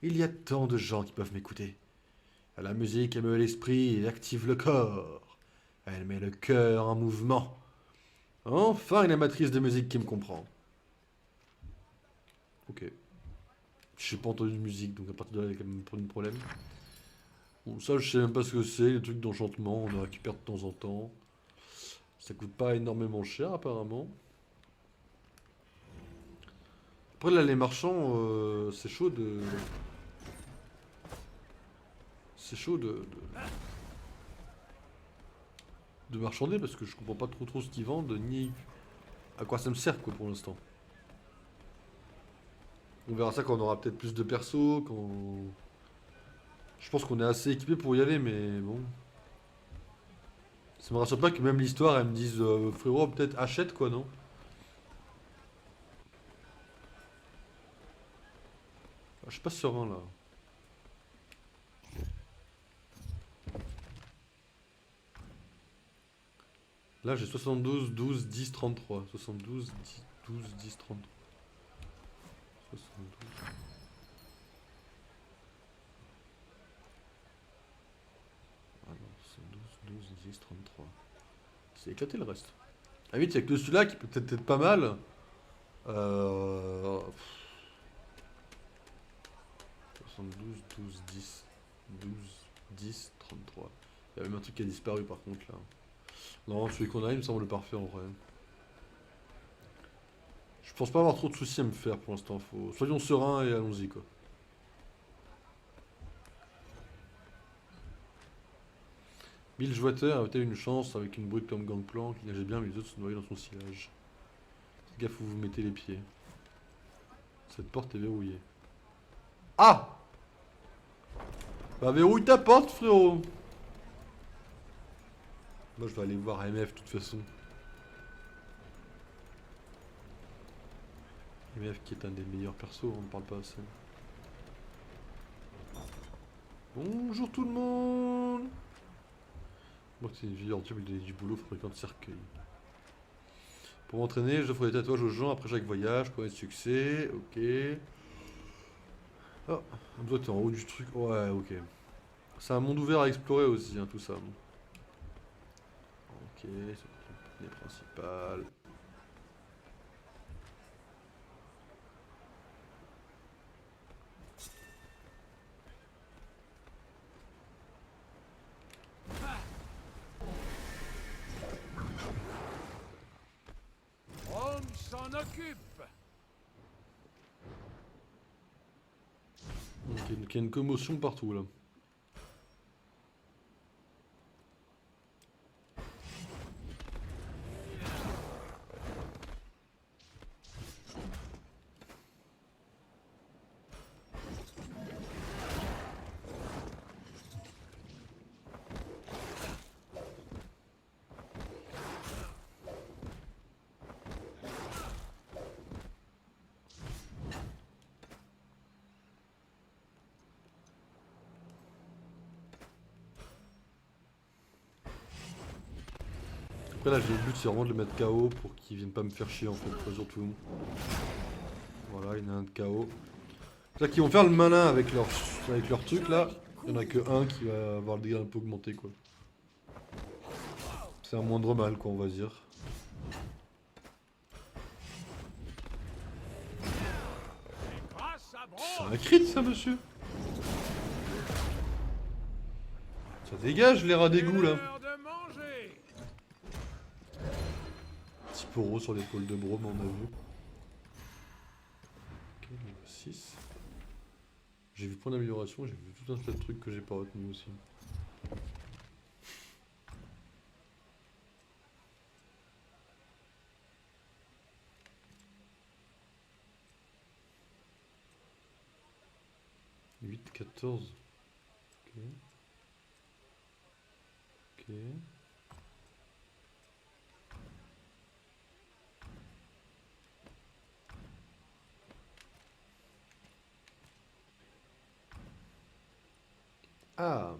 Il y a tant de gens qui peuvent m'écouter. La musique émeut l'esprit et active le corps. Elle met le cœur en mouvement. Enfin une amatrice de musique qui me comprend. Ok. J'ai pas entendu de musique, donc à partir de là, il y a quand même pas de problème. Bon, ça, je sais même pas ce que c'est, les trucs d'enchantement, on en récupère de temps en temps. Ça coûte pas énormément cher, apparemment. Après, là, les marchands, c'est chaud de... C'est chaud de marchander, parce que je comprends pas trop ce qu'ils vendent, ni à quoi ça me sert, quoi, pour l'instant. On verra ça quand on aura peut-être plus de persos, quand... Je pense qu'on est assez équipé pour y aller, mais bon... Ça me rassure pas que même l'histoire, elle me dise frérot, peut-être achète quoi, non? Ah, je suis pas serein là. Là j'ai 72, 12, 10, 33. 72, 10, 12, 10, 33. 72. Ah non, 72, 12, 10, 33. C'est éclaté le reste. Ah oui, il y a que celui-là qui peut peut-être être pas mal. Euh... 72, 12, 10, 12, 10, 33. Il y a même un truc qui a disparu par contre là. Non, celui qu'on a, il me semble parfait en vrai. Je pense pas avoir trop de soucis à me faire pour l'instant. Soyons sereins et allons-y quoi. Bill Jouater a été une chance avec une brute comme Gangplank. Il nageait bien, mais les autres se noyaient dans son sillage. Faites gaffe où vous mettez les pieds. Cette porte est verrouillée. Ah! Bah verrouille ta porte frérot. Moi je vais aller voir MF de toute façon. MF qui est un des meilleurs persos, on ne parle pas assez. Bonjour tout le monde. Moi c'est une vieille ordure, il donner du boulot, fabricant de cercueil. Pour m'entraîner, j'offre des tatouages aux gens après chaque voyage, pour de succès, ok. Oh, toi t'es en haut du truc, ouais ok. C'est un monde ouvert à explorer aussi, hein, tout ça. Ok, c'est les principales. On s'en occupe. Ok, donc il y a une commotion partout là. Après là, le but c'est vraiment de le mettre KO pour qu'il vienne pas me faire chier en fait, quoi, surtout. Voilà, il y en a un de KO. C'est là qu'ils vont faire le malin avec leur truc là. Il y en a que un qui va avoir le dégât un peu augmenté quoi. C'est un moindre mal quoi, on va dire. C'est un crit ça monsieur. Ça dégage les rats d'égout là. Petit poro sur l'épaule de Brome, on a vu. Ok, niveau 6. J'ai vu point d'amélioration, j'ai vu tout un tas de trucs que j'ai pas retenu aussi. « 8, 14. » Ok. Ok. Ah!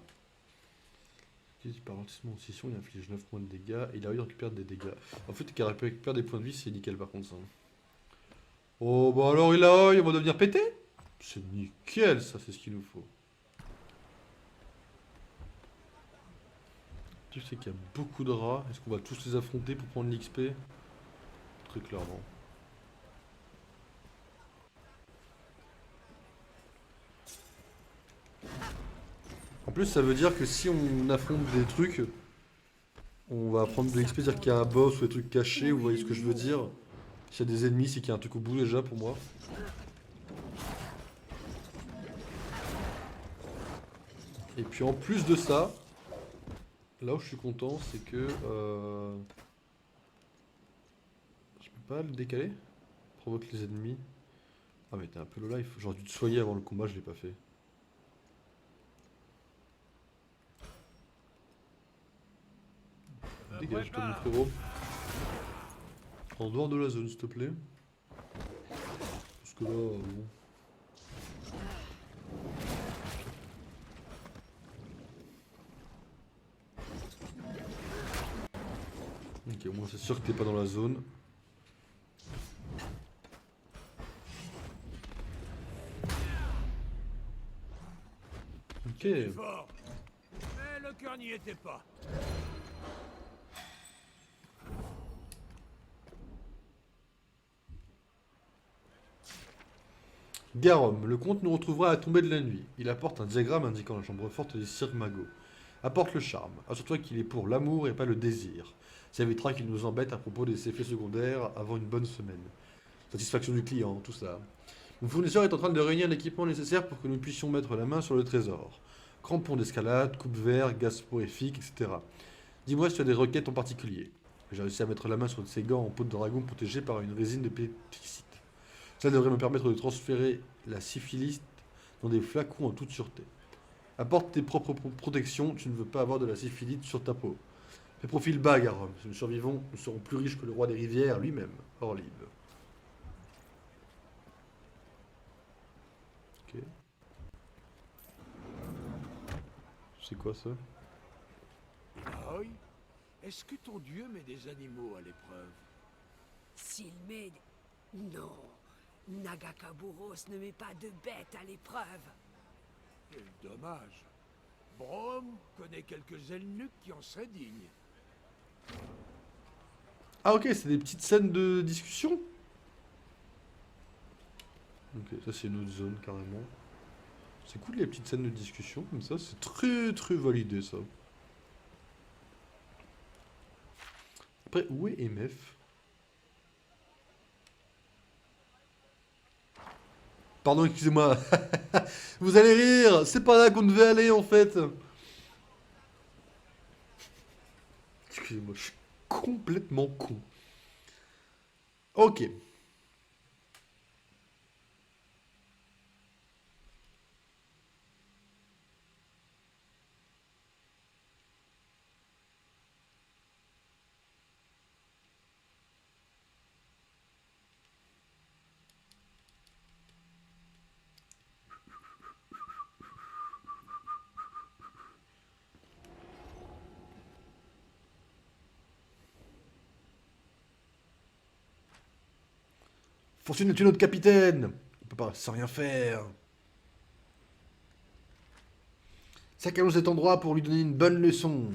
Par ralentissement en scission, il inflige 9 points de dégâts. Et il arrive à récupérer des dégâts. En fait, il récupère des points de vie, c'est nickel par contre ça. Oh bah alors il va devenir pété? C'est nickel ça, c'est ce qu'il nous faut. Tu sais qu'il y a beaucoup de rats. Est-ce qu'on va tous les affronter pour prendre l'XP? très clairement. En plus, ça veut dire que si on affronte des trucs, on va prendre de l'XP, c'est-à-dire qu'il y a un boss ou des trucs cachés, vous voyez ce que je veux dire? S'il y a des ennemis, c'est qu'il y a un truc au bout déjà pour moi. Et puis en plus de ça, là où je suis content, c'est que... je peux pas le décaler? Provoque les ennemis. Ah mais t'es un peu low life, j'aurais dû te soigner avant le combat, je l'ai pas fait. Dégage-toi mon frérot. En dehors de la zone s'il te plaît. Parce que là, bon... Ok, au moins c'est sûr que t'es pas dans la zone. Ok. Fort. Mais le cœur n'y était pas. Garum, le comte nous retrouvera à la tombée de la nuit. Il apporte un diagramme indiquant la chambre forte des Sirmago. Apporte le charme. Assure-toi qu'il est pour l'amour et pas le désir. Ça évitera qu'il nous embête à propos des effets secondaires avant une bonne semaine. Satisfaction du client, tout ça. Mon fournisseur est en train de réunir l'équipement nécessaire pour que nous puissions mettre la main sur le trésor. Crampons d'escalade, coupe-vert, gaz sporifique, etc. Dis-moi si tu as des requêtes en particulier. J'ai réussi à mettre la main sur ces gants en peau de dragon protégés par une résine de pesticide. Cela devrait me permettre de transférer la syphilis dans des flacons en toute sûreté. Apporte tes propres protections, tu ne veux pas avoir de la syphilis sur ta peau. Fais profil bas, Garum. Si nous survivons, nous serons plus riches que le roi des rivières lui-même, Orliv. Ok. C'est quoi ça? Ah oui? Est-ce que ton dieu met des animaux à l'épreuve? S'il met... Non. Nagakaburos ne met pas de bêtes à l'épreuve. Quel dommage. Brom connaît quelques eunuques qui en seraient dignes. Ah ok, c'est des petites scènes de discussion. Ok, ça c'est une autre zone carrément. C'est cool les petites scènes de discussion comme ça, c'est très validé ça. Après, où est MF? Pardon, excusez-moi. Vous allez rire, c'est pas là qu'on devait aller en fait. Excusez-moi, je suis complètement con. Ok. Fortune est notre capitaine. On peut pas sans rien faire. Saccagons cet endroit pour lui donner une bonne leçon.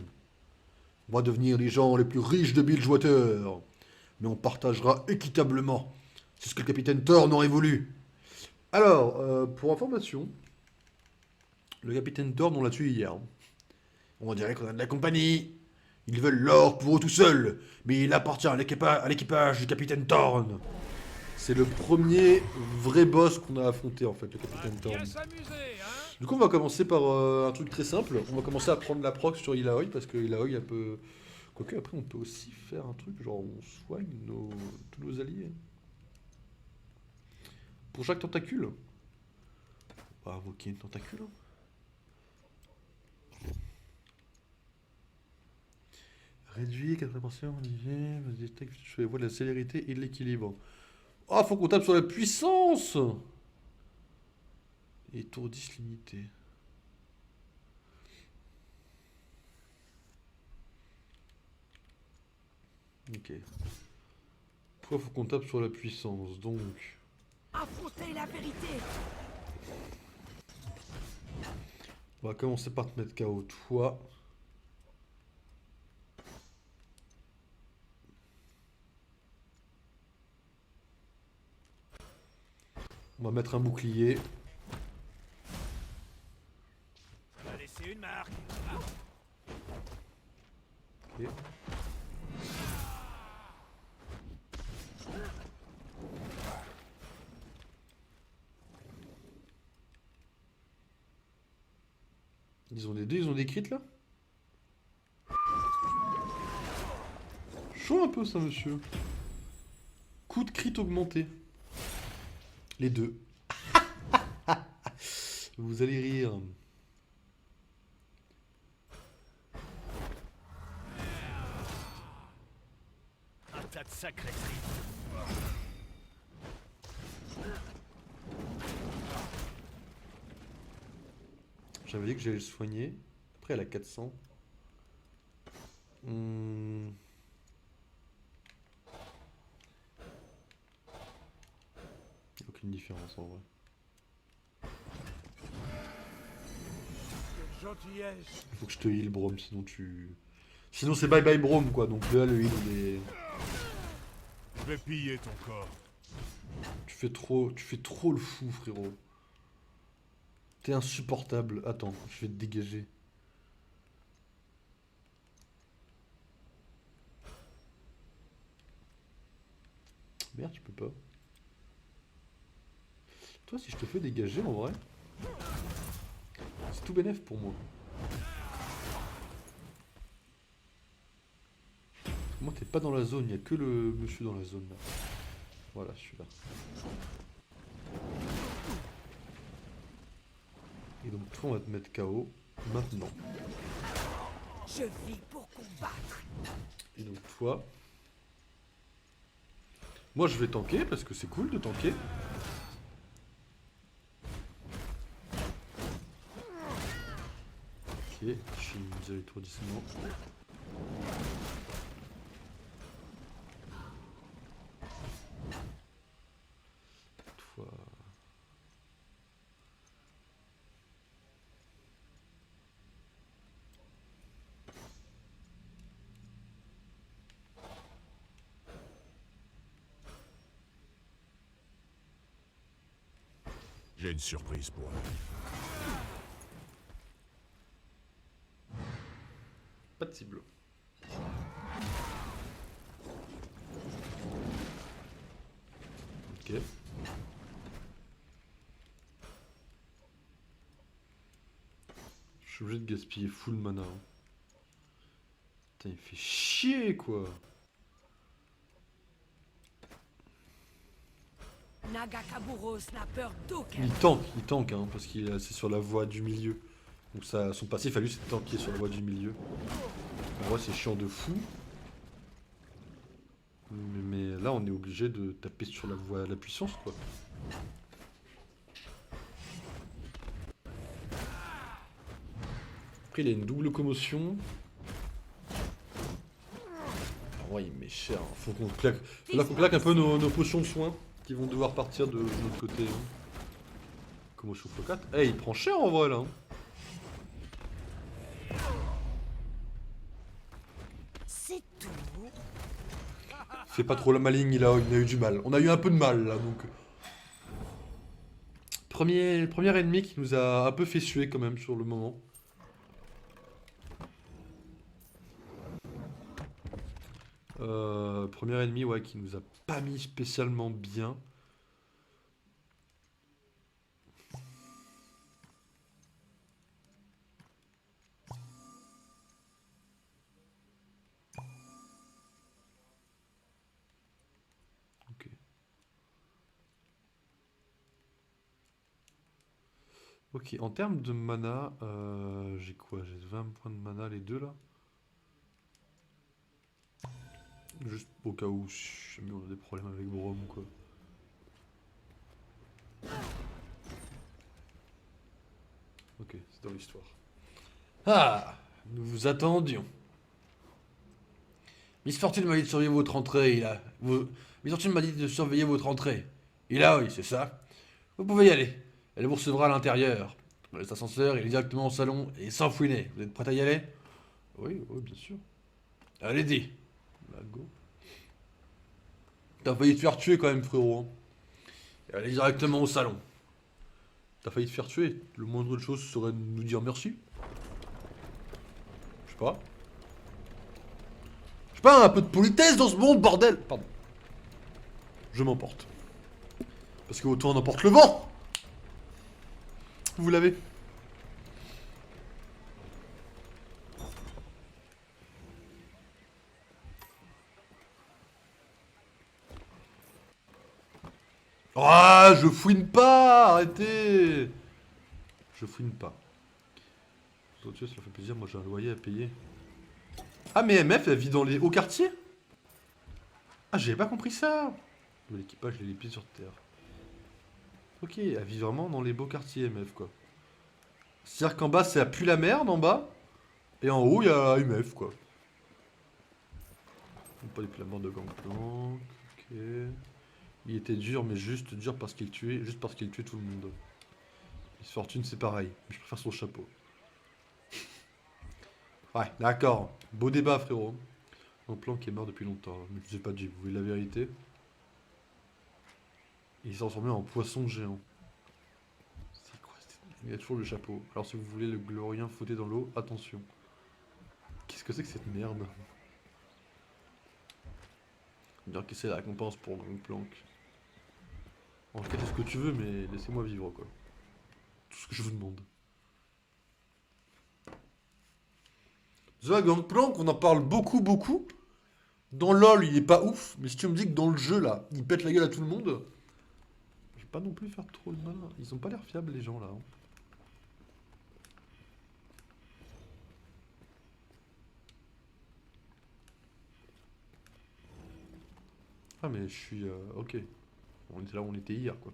On va devenir les gens les plus riches de Bilgewater. Mais on partagera équitablement. C'est ce que le capitaine Thorn aurait voulu. Alors, pour information, le capitaine Thorn, on l'a tué hier. On dirait qu'on a de la compagnie. Ils veulent l'or pour eux tout seuls. Mais il appartient à l'équipage du capitaine Thorn. C'est le premier vrai boss qu'on a affronté en fait, le capitaine Thorn. Bien s'amuser, hein? Du coup, on va commencer par un truc très simple. On va commencer à prendre la proc sur Ilaoi parce que Ilaoi un peu. Quoique, après, on peut aussi faire un truc genre on soigne tous nos alliés. Pour chaque tentacule, on va invoquer une tentacule. Réduit 80%, je vois la célérité et de l'équilibre. Oh, faut qu'on tape sur la puissance! Et tour 10 limité. Ok. Pourquoi faut qu'on tape sur la puissance? Donc. Affrontez la vérité. On va commencer par te mettre KO. Toi. On va mettre un bouclier. On a laissé une marque. Ok. Ils ont des dés, ils ont des crits là? Chaud un peu ça, monsieur. Coup de crit augmenté. Les deux. Vous allez rire. Un tas de sacrés cris. J'avais dit que j'allais le soigner. Après, elle a 400. Aucune différence en vrai. Quelle gentillesse. Faut que je te heal, Brome, sinon tu... Sinon c'est bye bye Brome, quoi. Donc là, le heal, il est... Je vais piller ton corps. Tu fais trop le fou, frérot. T'es insupportable. Attends, je vais te dégager. Merde, je peux pas. Toi, si je te fais dégager, en vrai, c'est tout bénef pour moi. Moi, t'es pas dans la zone, il y a que le monsieur dans la zone, là. Voilà, je suis là. Et donc, toi, on va te mettre KO, maintenant. Je vis pour combattre. Et donc, toi... Moi, je vais tanker, parce que c'est cool de tanker. Ok, je suis mis à l'étourdissement. Toi... J'ai une surprise pour elle. Pas de cible. Ok. Je suis obligé de gaspiller full mana. Hein. Putain, il fait chier, quoi. Nagakaburos n'a peur d'aucun. Il tank, hein, parce qu'il c'est sur la voie du milieu. Donc ça, son passif à lui, c'est de tanker sur la voie du milieu. En vrai, c'est chiant de fou. Mais là, on est obligé de taper sur la voie, la puissance, quoi. Après, il a une double commotion. Ouais, il met cher. Hein. Faut qu'on claque. Là, qu'on claque un peu nos potions de soins qui vont devoir partir de notre côté. Hein. Commotion x4. Eh, il prend cher en vrai là. Hein. C'est tout. Fais pas trop la maligne, il a eu du mal. On a eu un peu de mal là donc. Premier ennemi qui nous a un peu fait suer quand même sur le moment. Premier ennemi ouais, qui nous a pas mis spécialement bien. Ok. Ok, en termes de mana, j'ai quoi? J'ai 20 points de mana les deux là. Juste au cas où jamais on a des problèmes avec Brome quoi. Ok, c'est dans l'histoire. Ah, nous vous attendions. Miss Fortune m'a dit de surveiller votre entrée, il a... Miss Fortune m'a dit de surveiller votre entrée. Il a, oui, c'est ça. Vous pouvez y aller. Elle vous recevra à l'intérieur. Cet ascenseur, il est directement au salon et sans fouiner. Vous êtes prêt à y aller? Oui, oui, bien sûr. Allez-y. Bah, go. T'as failli te faire tuer quand même, frérot. Hein. Et aller directement au salon. T'as failli te faire tuer. Le moindre de chose serait de nous dire merci. Je sais pas. Je sais pas, un peu de politesse dans ce monde, bordel. Pardon. Je m'emporte. Parce que autant on emporte le vent. Vous l'avez. Ah, je fouine pas. Arrêtez. Je fouine pas. Ça fait plaisir, moi j'ai un loyer à payer. Ah mais MF elle vit dans les hauts quartiers. Ah j'avais pas compris ça. L'équipage il a les pieds sur terre. Ok, elle vit vraiment dans les beaux quartiers MF quoi. C'est-à-dire qu'en bas ça pue la merde en bas. Et en haut il y a MF quoi. Pas les flamants de Gangplank. Ok. Il était dur mais juste dur parce qu'il tuait. Juste parce qu'il tuait tout le monde. Miss Fortune c'est pareil. Mais je préfère son chapeau. Ouais, d'accord. Beau débat, frérot. Un plan qui est mort depuis longtemps. Mais je sais pas dit, vous voulez la vérité? Il s'est transformé en poisson géant. C'est quoi? Il y a toujours le chapeau. Alors si vous voulez le glorien fouetter dans l'eau, attention. Qu'est-ce que c'est que cette merde? Dire que c'est la récompense pour Gangplank. En fait, ce que tu veux, mais laissez-moi vivre, quoi. Tout ce que je vous demande. The Gangplank, on en parle beaucoup. Dans LoL, il est pas ouf. Mais si tu me dis que dans le jeu, là, il pète la gueule à tout le monde, je vais pas non plus faire trop le malin. Ils ont pas l'air fiables, les gens, là. Hein. Ah, mais je suis... ok. On était là où on était hier, quoi.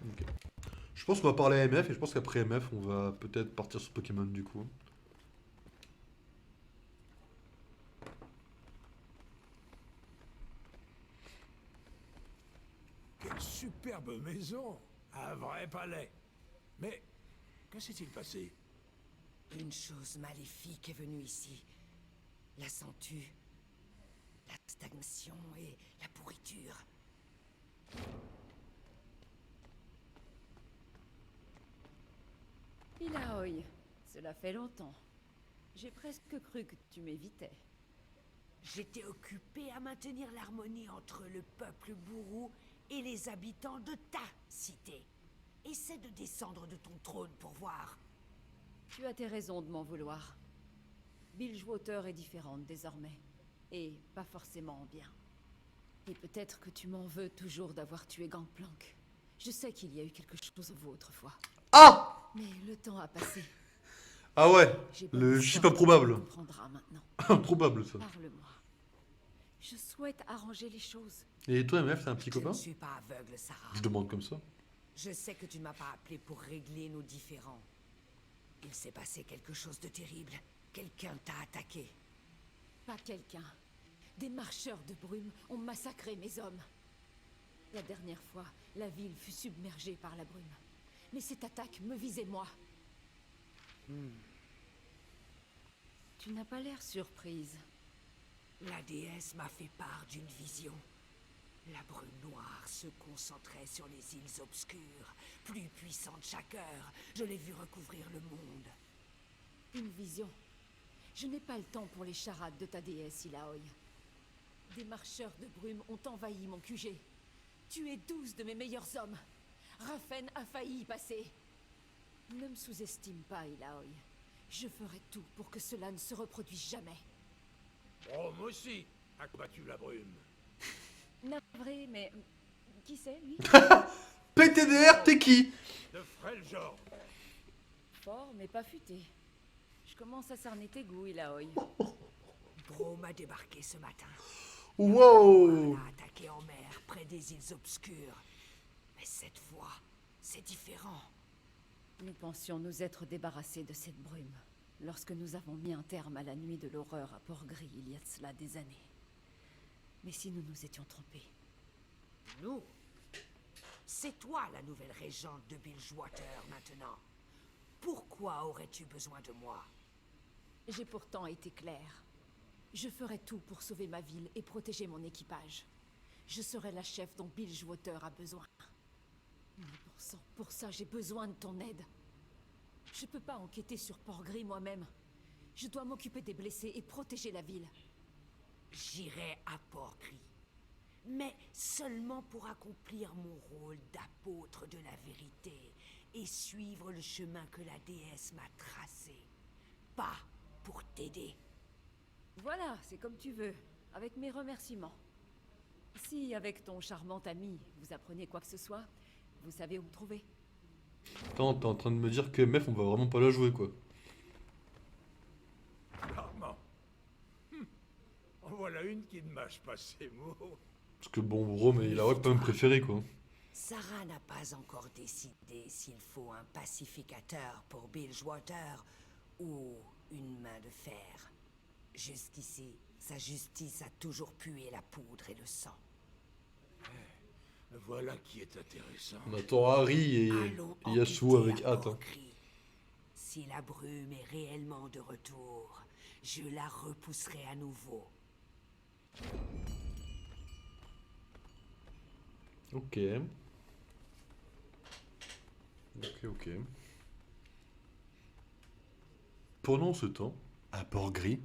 Ok. Je pense qu'on va parler à MF, et je pense qu'après MF, on va peut-être partir sur Pokémon, du coup. Quelle superbe maison! Un vrai palais! Mais que s'est-il passé? Une chose maléfique est venue ici. La sens-tu? La stagnation et la pourriture. Ilaoi, cela fait longtemps. J'ai presque cru que tu m'évitais. J'étais occupé à maintenir l'harmonie entre le peuple bourreau et les habitants de ta cité. Essaie de descendre de ton trône pour voir. Tu as tes raisons de m'en vouloir. Bilgewater est différente désormais. Et pas forcément en bien. Et peut-être que tu m'en veux toujours d'avoir tué Gangplank. Je sais qu'il y a eu quelque chose au vous autrefois. Ah! Mais le temps a passé. Ah ouais, J'ai pas le besoin chip de improbable. comprendras maintenant. Improbable, ça. Parle-moi. Je souhaite arranger les choses. Et toi, MF, t'as un petit Je copain? ne suis pas aveugle, Sarah. Je demande comme ça. Je sais que tu ne m'as pas appelé pour régler nos différends. Il s'est passé quelque chose de terrible. Quelqu'un t'a attaqué. Pas quelqu'un. Des marcheurs de brume ont massacré mes hommes. La dernière fois, la ville fut submergée par la brume. Mais cette attaque me visait moi. Tu n'as pas l'air surprise. La déesse m'a fait part d'une vision. La brume noire se concentrait sur les îles obscures, plus puissante chaque heure. Je l'ai vu recouvrir le monde. Une vision. Je n'ai pas le temps pour les charades de ta déesse, Ilaoi. Des marcheurs de brume ont envahi mon QG. Tué 12 de mes meilleurs hommes. Raffen a failli y passer. Ne me sous-estime pas, Ilaoi. Je ferai tout pour que cela ne se reproduise jamais. Rome aussi a combattu la brume. Navré, mais... Qui c'est, lui? PTDR, t'es qui? De frêle genre. Fort, mais pas futé. Je commence à cerner tes goûts, Ilaoi. Brome a débarqué ce matin. Wow! On a attaqué en mer, près des îles obscures. Mais cette fois, c'est différent. Nous pensions nous être débarrassés de cette brume, lorsque nous avons mis un terme à la nuit de l'horreur à Port-Gris il y a de cela des années. Mais si nous nous étions trompés? Nous? C'est toi la nouvelle régente de Bilgewater maintenant. Pourquoi aurais-tu besoin de moi? J'ai pourtant été claire. Je ferai tout pour sauver ma ville et protéger mon équipage. je serai la chef dont Bilgewater a besoin. Mais pour ça, j'ai besoin de ton aide. Je peux pas enquêter sur Port-Gris moi-même. Je dois m'occuper des blessés et protéger la ville. J'irai à Port-Gris, mais seulement pour accomplir mon rôle d'apôtre de la vérité et suivre le chemin que la déesse m'a tracé. Pas pour t'aider. Voilà, c'est comme tu veux, avec mes remerciements. Si, avec ton charmant ami, vous apprenez quoi que ce soit, vous savez où me trouver. Attends, t'es en train de me dire que MF, on va vraiment pas la jouer, quoi. Charmant. En voilà une qui ne mâche pas ses mots. Parce que bon, Rome, il a ouais, pas me préféré, quoi. Sarah n'a pas encore décidé s'il faut un pacificateur pour Bilgewater ou une main de fer. Jusqu'ici, sa justice a toujours pué la poudre et le sang. Voilà qui est intéressant. On attend Harry et Allons Yasuo enquêter avec à hâte. Hein. Port-Gris. Si la brume est réellement de retour, je la repousserai à nouveau. Ok. Ok. Pendant ce temps, à Port-Gris,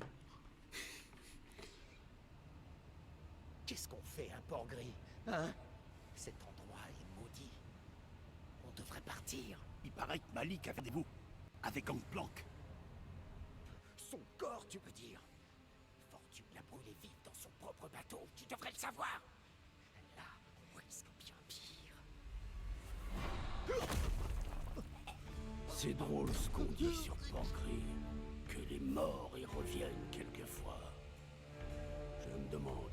Qu'est-ce qu'on fait à Port-Gris, hein? Cet endroit est maudit. On devrait partir. Il paraît que Malik a fait des bouts avec Gangplank. Son corps, tu peux dire. Fortune l'a brûlé vive dans son propre bateau. Tu devrais le savoir. Là, on risque bien pire. C'est drôle ce qu'on dit sur Port-Gris, que les morts y reviennent quelquefois. Je me demande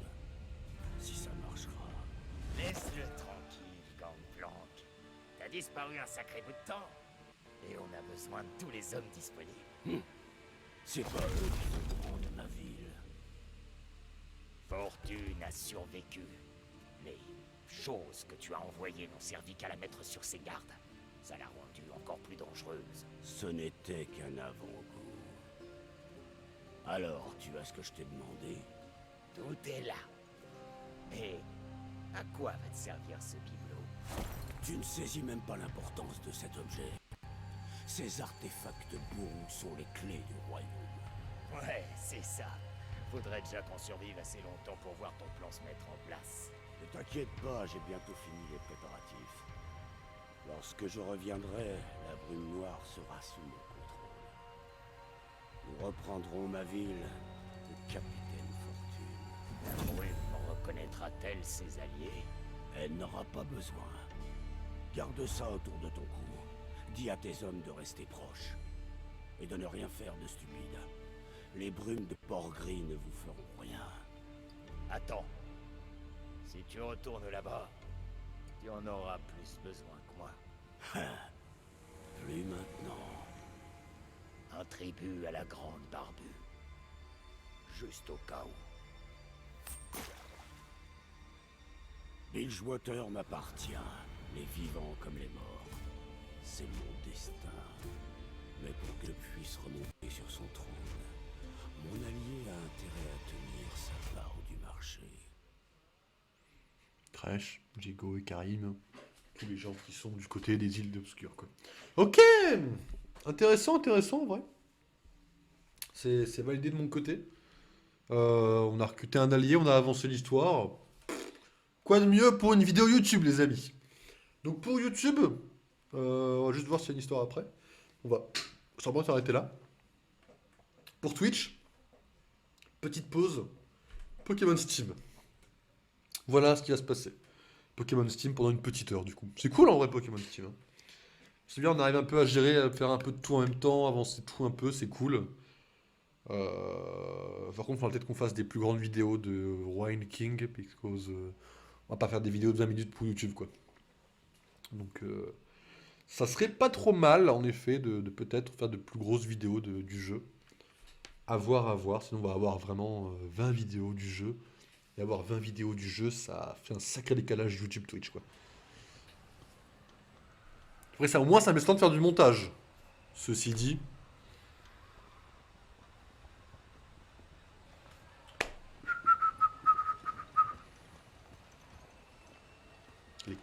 si ça marchera. Laisse-le tranquille, Gangplank. T'as disparu un sacré bout de temps. Et on a besoin de tous les hommes disponibles. C'est pas eux qui sont de ma ville. Fortune a survécu. Mais chose que tu as envoyée n'ont servi qu'à la mettre sur ses gardes. Ça l'a rendue encore plus dangereuse. Ce n'était qu'un avant-goût. Alors, tu as ce que je t'ai demandé? Tout est là. Et à quoi va te servir ce bibelot? Tu ne saisis même pas l'importance de cet objet. Ces artefacts bourrous sont les clés du royaume. Ouais, c'est ça. Faudrait déjà qu'on survive assez longtemps pour voir ton plan se mettre en place. Ne t'inquiète pas, j'ai bientôt fini les préparatifs. Lorsque je reviendrai, la brume noire sera sous mon contrôle. Nous reprendrons ma ville, le capitaine Fortune. La brume reconnaîtra-t-elle ses alliés? Elle n'aura pas besoin. Garde ça autour de ton cou. Dis à tes hommes de rester proches. Et de ne rien faire de stupide. Les brumes de Port-Gris ne vous feront rien. Attends. Si tu retournes là-bas, tu en auras plus besoin que moi. Plus maintenant. Un tribut à la grande barbue. Juste au cas où. Bilgewater m'appartient, les vivants comme les morts. C'est mon destin. Mais pour que je puisse remonter sur son trône, mon allié a intérêt à tenir sa part du marché. Crash, Diego et Karim, tous les gens qui sont du côté des îles d'Obscur, quoi. Ok. Intéressant, en vrai. C'est validé de mon côté. On a recruté un allié, on a avancé l'histoire. Quoi de mieux pour une vidéo YouTube, les amis? Donc pour YouTube, on va juste voir s'il y a une histoire après. On va sûrement s'arrêter là. Pour Twitch, petite pause. Pokémon Steam. Voilà ce qui va se passer. Pokémon Steam pendant une petite heure, du coup. C'est cool en vrai, Pokémon Steam. Hein. C'est bien, on arrive un peu à gérer, à faire un peu de tout en même temps, avancer tout un peu, c'est cool. Par contre, il faudra peut-être qu'on fasse des plus grandes vidéos de Wine King, parce on va pas faire des vidéos de 20 minutes pour YouTube, quoi. Donc, ça serait pas trop mal, en effet, de peut-être faire de plus grosses vidéos du jeu. À voir, sinon on va avoir vraiment 20 vidéos du jeu. Et avoir 20 vidéos du jeu, ça fait un sacré décalage YouTube-Twitch, quoi. Après ça, au moins, ça me laisse le temps de faire du montage. Ceci dit...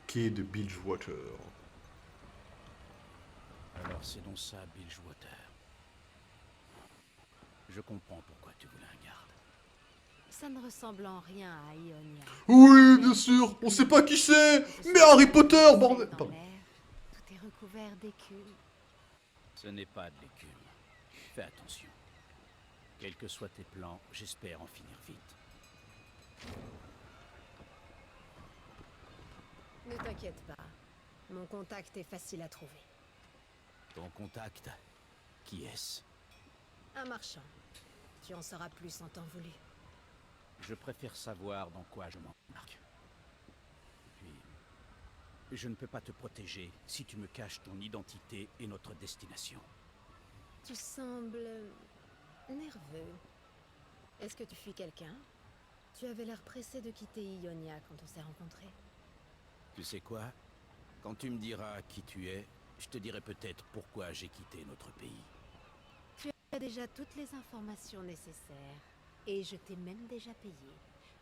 quai de Bilgewater. Alors c'est donc ça, Bilgewater. Je comprends pourquoi tu voulais un garde. Ça ne ressemble en rien à Ionia. Oui, bien sûr, on sait pas qui c'est, mais Harry Potter, bordel. Dans Pardon. l'air, tout est recouvert d'écume. Ce n'est pas de l'écume. Fais attention. Quels que soient tes plans, j'espère en finir vite. Ne t'inquiète pas. Mon contact est facile à trouver. Ton contact, qui est-ce? Un marchand. Tu en sauras plus en temps voulu. Je préfère savoir dans quoi je m'embarque. Puis, je ne peux pas te protéger si tu me caches ton identité et notre destination. Tu sembles nerveux. Est-ce que tu fuis quelqu'un? Tu avais l'air pressé de quitter Ionia quand on s'est rencontrés. Tu sais quoi? Quand tu me diras qui tu es, je te dirai peut-être pourquoi j'ai quitté notre pays. Tu as déjà toutes les informations nécessaires. Et je t'ai même déjà payé.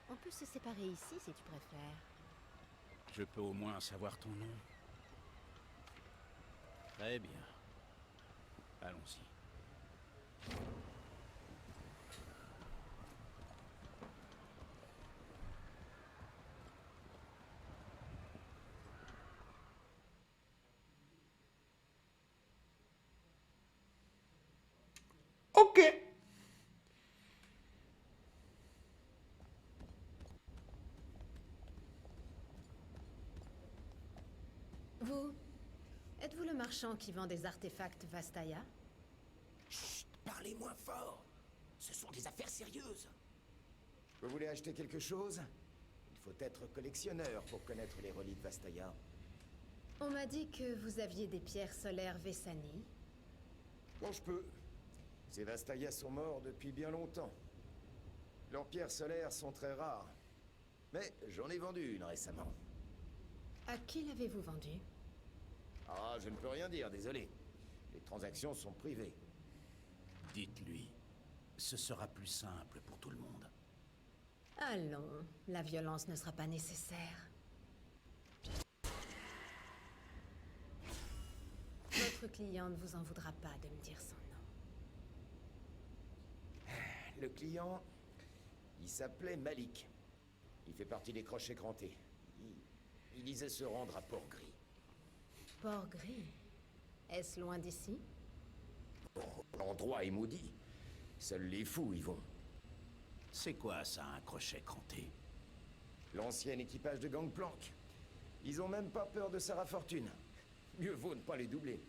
On peut se séparer ici si tu préfères. Je peux au moins savoir ton nom. Très bien. Allons-y. Ok. Vous, êtes-vous le marchand qui vend des artefacts Vastaya? Chut, parlez moins fort. Ce sont des affaires sérieuses. Vous voulez acheter quelque chose? Il faut être collectionneur pour connaître les reliques Vastaya. On m'a dit que vous aviez des pierres solaires Vessani. Bon, je peux. Ces Vastaya sont morts depuis bien longtemps. Leurs pierres solaires sont très rares. Mais j'en ai vendu une récemment. À qui l'avez-vous vendue? Ah, je ne peux rien dire, désolé. Les transactions sont privées. Dites-lui, ce sera plus simple pour tout le monde. Allons, la violence ne sera pas nécessaire. Votre client ne vous en voudra pas de me dire son nom. Le client, il s'appelait Malik. Il fait partie des Crochets Crantés. Il disait se rendre à Port-Gris. Port-Gris? Est-ce loin d'ici? L'endroit est maudit. Seuls les fous y vont. C'est quoi ça, un crochet cranté? L'ancien équipage de Gangplank. Ils ont même pas peur de Sarah Fortune. Mieux vaut ne pas les doubler.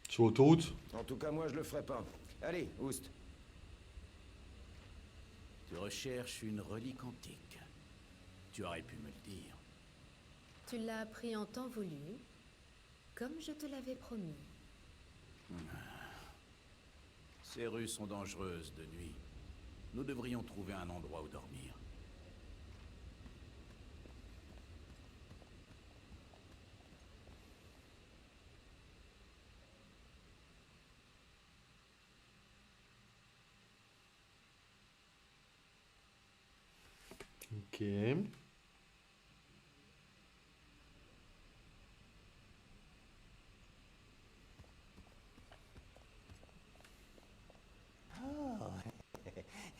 Sur l'autoroute? En tout cas, moi, je le ferai pas. Allez, Oust. Tu recherches une relique antique. Tu aurais pu me le dire. Tu l'as appris en temps voulu, comme je te l'avais promis. Ces rues sont dangereuses de nuit. Nous devrions trouver un endroit où dormir. Ok.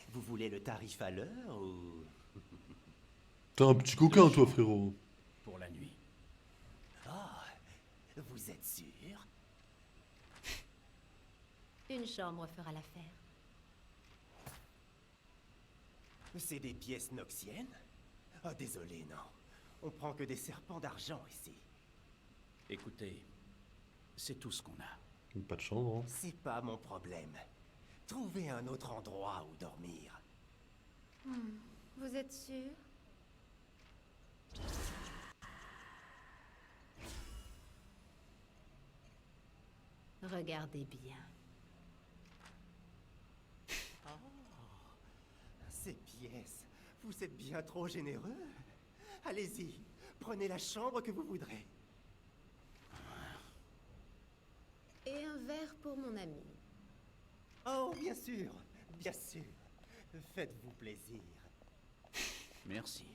Vous voulez le tarif à l'heure ou... T'es un petit coquin, toi, frérot. Pour la nuit. Ah, vous êtes sûr? Une chambre fera l'affaire. C'est des pièces noxiennes? Ah, désolé, non. On prend que des serpents d'argent ici. Écoutez, c'est tout ce qu'on a. Pas de chambre, hein. C'est pas mon problème. Trouvez un autre endroit où dormir. Vous êtes sûr? Regardez bien. Ces pièces, vous êtes bien trop généreux. Allez-y, prenez la chambre que vous voudrez. Et un verre pour mon ami. Oh, bien sûr, bien sûr. Faites-vous plaisir. Merci.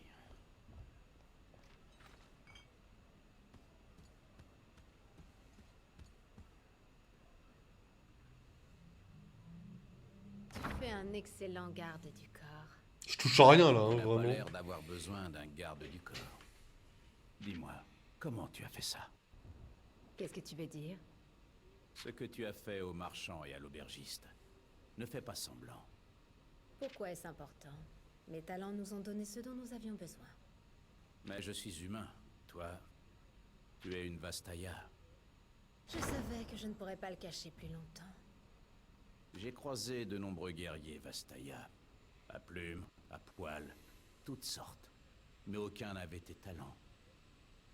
un excellent garde du corps. Je touche à rien là, hein, Tu n'as pas vraiment. l'air d'avoir besoin d'un garde du corps. Dis-moi, comment tu as fait ça? Qu'est-ce que tu veux dire? Ce que tu as fait aux marchands et à l'aubergiste. Ne fais pas semblant. Pourquoi est-ce important? Mes talents nous ont donné ce dont nous avions besoin. Mais je suis humain. Toi, tu es une Vastaya. Je savais que je ne pourrais pas le cacher plus longtemps. J'ai croisé de nombreux guerriers Vastaya. À plumes, à poil, toutes sortes. Mais aucun n'avait tes talents.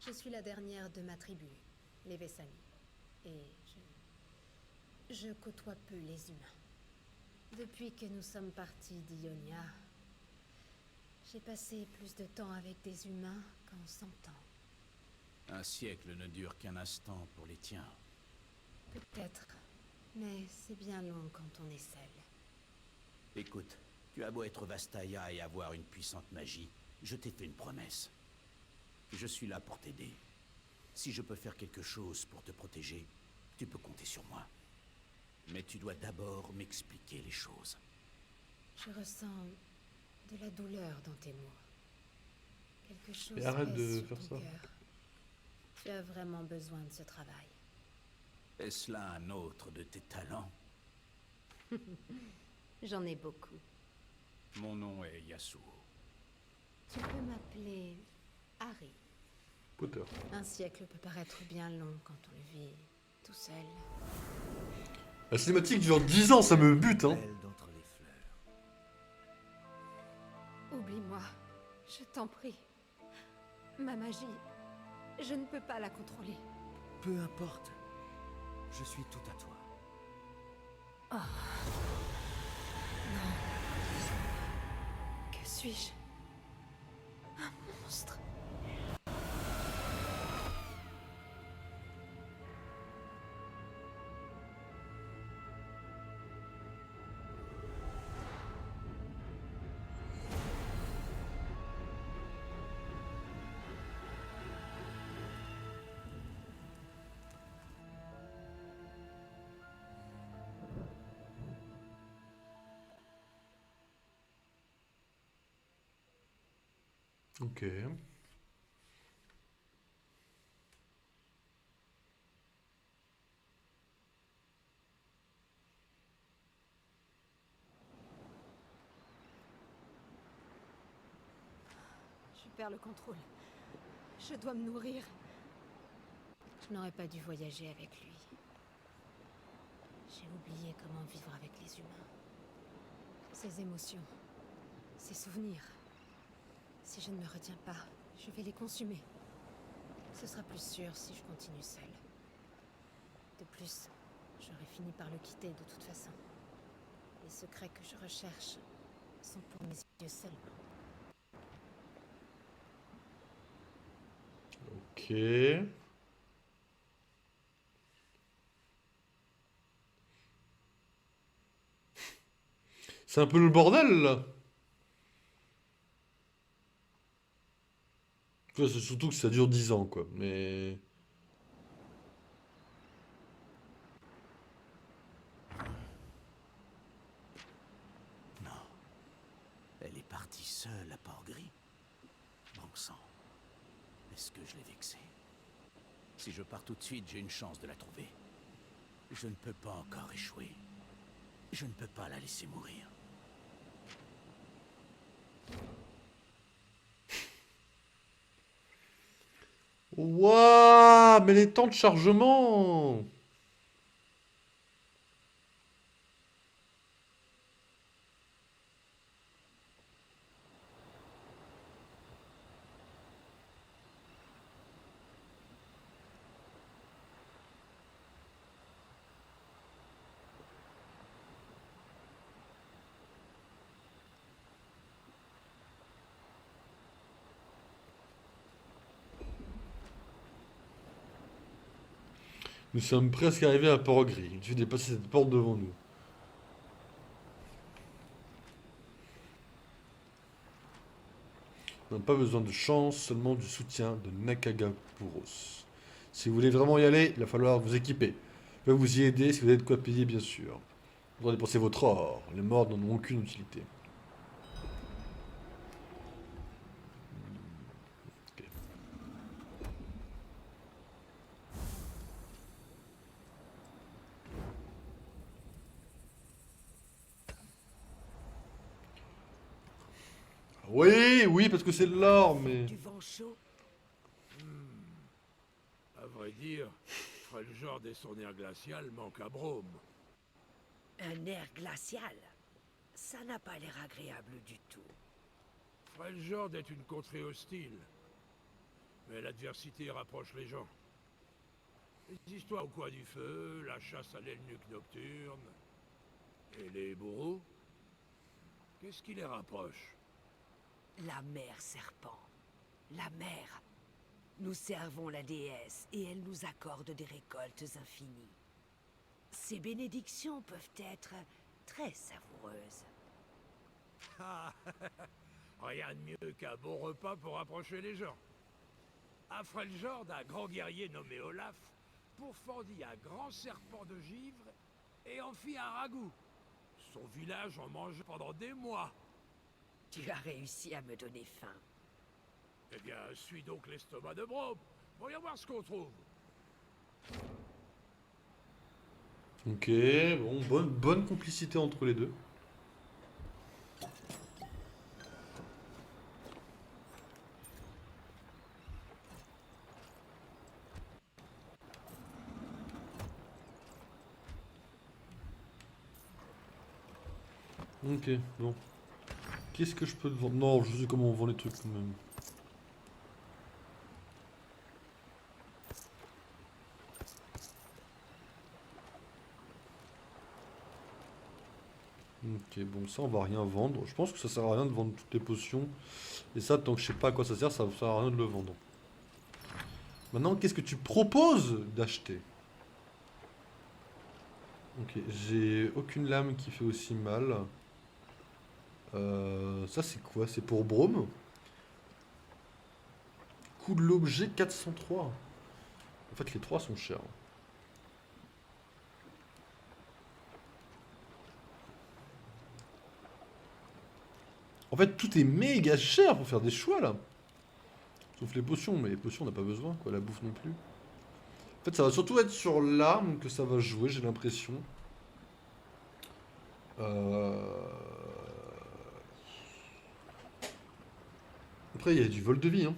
Je suis la dernière de ma tribu, les Vessani. Et je côtoie peu les humains. Depuis que nous sommes partis d'Ionia, j'ai passé plus de temps avec des humains qu'en 100 ans. Un siècle ne dure qu'un instant pour les tiens. Peut-être, mais c'est bien long quand on est seul. Écoute, tu as beau être Vastaya et avoir une puissante magie, je t'ai fait une promesse. Je suis là pour t'aider. Si je peux faire quelque chose pour te protéger, tu peux compter sur moi. Mais tu dois d'abord m'expliquer les choses. Je ressens de la douleur dans tes mots. Quelque chose Et arrête pèse de sur faire ton ça. cœur. Tu as vraiment besoin de ce travail. Est-ce là un autre de tes talents? J'en ai beaucoup. Mon nom est Yasuo. Tu peux m'appeler Harry. Potter. Un siècle peut paraître bien long quand on le vit tout seul. La cinématique dure 10 ans, ça me bute, hein. D'entre les fleurs. Oublie-moi, je t'en prie. Ma magie, je ne peux pas la contrôler. Peu importe. Je suis tout à toi. Oh. Non. Que suis-je? Un monstre. Ok. Je perds le contrôle. Je dois me nourrir. Je n'aurais pas dû voyager avec lui. J'ai oublié comment vivre avec les humains. Ses émotions, ses souvenirs. Si je ne me retiens pas, je vais les consumer. Ce sera plus sûr si je continue seule. De plus, j'aurais fini par le quitter de toute façon. Les secrets que je recherche sont pour mes yeux seulement. Ok. C'est un peu le bordel, là. Ouais, c'est surtout que ça dure 10 ans, quoi. Mais... Non. Elle est partie seule à Port-Gris. Bon sang. Est-ce que je l'ai vexée? Si je pars tout de suite, j'ai une chance de la trouver. Je ne peux pas encore échouer. Je ne peux pas la laisser mourir. Waouh, mais les temps de chargement! Nous sommes presque arrivés à Port-Gris. Il suffit de dépasser cette porte devant nous. On n'a pas besoin de chance, seulement du soutien de Nakagapuros. Si vous voulez vraiment y aller, il va falloir vous équiper. Je vais vous y aider si vous avez de quoi payer, bien sûr. Vous doit dépenser votre or. Les morts n'en ont aucune utilité. Ok. Oui, oui, parce que c'est de l'or, mais... Du vent chaud. À vrai dire, Freljord et son air glacial manquent à Brome. Un air glacial. Ça n'a pas l'air agréable du tout. Freljord est une contrée hostile. Mais l'adversité rapproche les gens. Les histoires au coin du feu, la chasse à l'Elnuc nocturne... Et les bourreaux? Qu'est-ce qui les rapproche? La mère serpent. La mère. Nous servons la déesse et elle nous accorde des récoltes infinies. Ces bénédictions peuvent être très savoureuses. Ah, rien de mieux qu'un bon repas pour rapprocher les gens. À Freljord, un grand guerrier nommé Olaf pourfendit un grand serpent de givre et en fit un ragoût. Son village en mange pendant des mois. Tu as réussi à me donner faim. Eh bien, suis donc l'estomac de Brome. Voyons voir ce qu'on trouve. Ok, bon, bonne complicité entre les deux. Ok, bon. Qu'est-ce que je peux te vendre? Non, je sais comment on vend les trucs quand même. Ok, bon, ça on va rien vendre. Je pense que ça sert à rien de vendre toutes les potions. Et ça, tant que je sais pas à quoi ça sert à rien de le vendre. Maintenant, qu'est-ce que tu proposes d'acheter? Ok, j'ai aucune lame qui fait aussi mal. Ça c'est quoi? C'est pour Brome. Coût de l'objet 403. En fait, les trois sont chers. En fait, tout est méga cher pour faire des choix là. Sauf les potions, mais les potions on n'a pas besoin, quoi, la bouffe non plus. En fait, ça va surtout être sur l'arme que ça va jouer, j'ai l'impression. Après, il y a du vol de vie. Hein.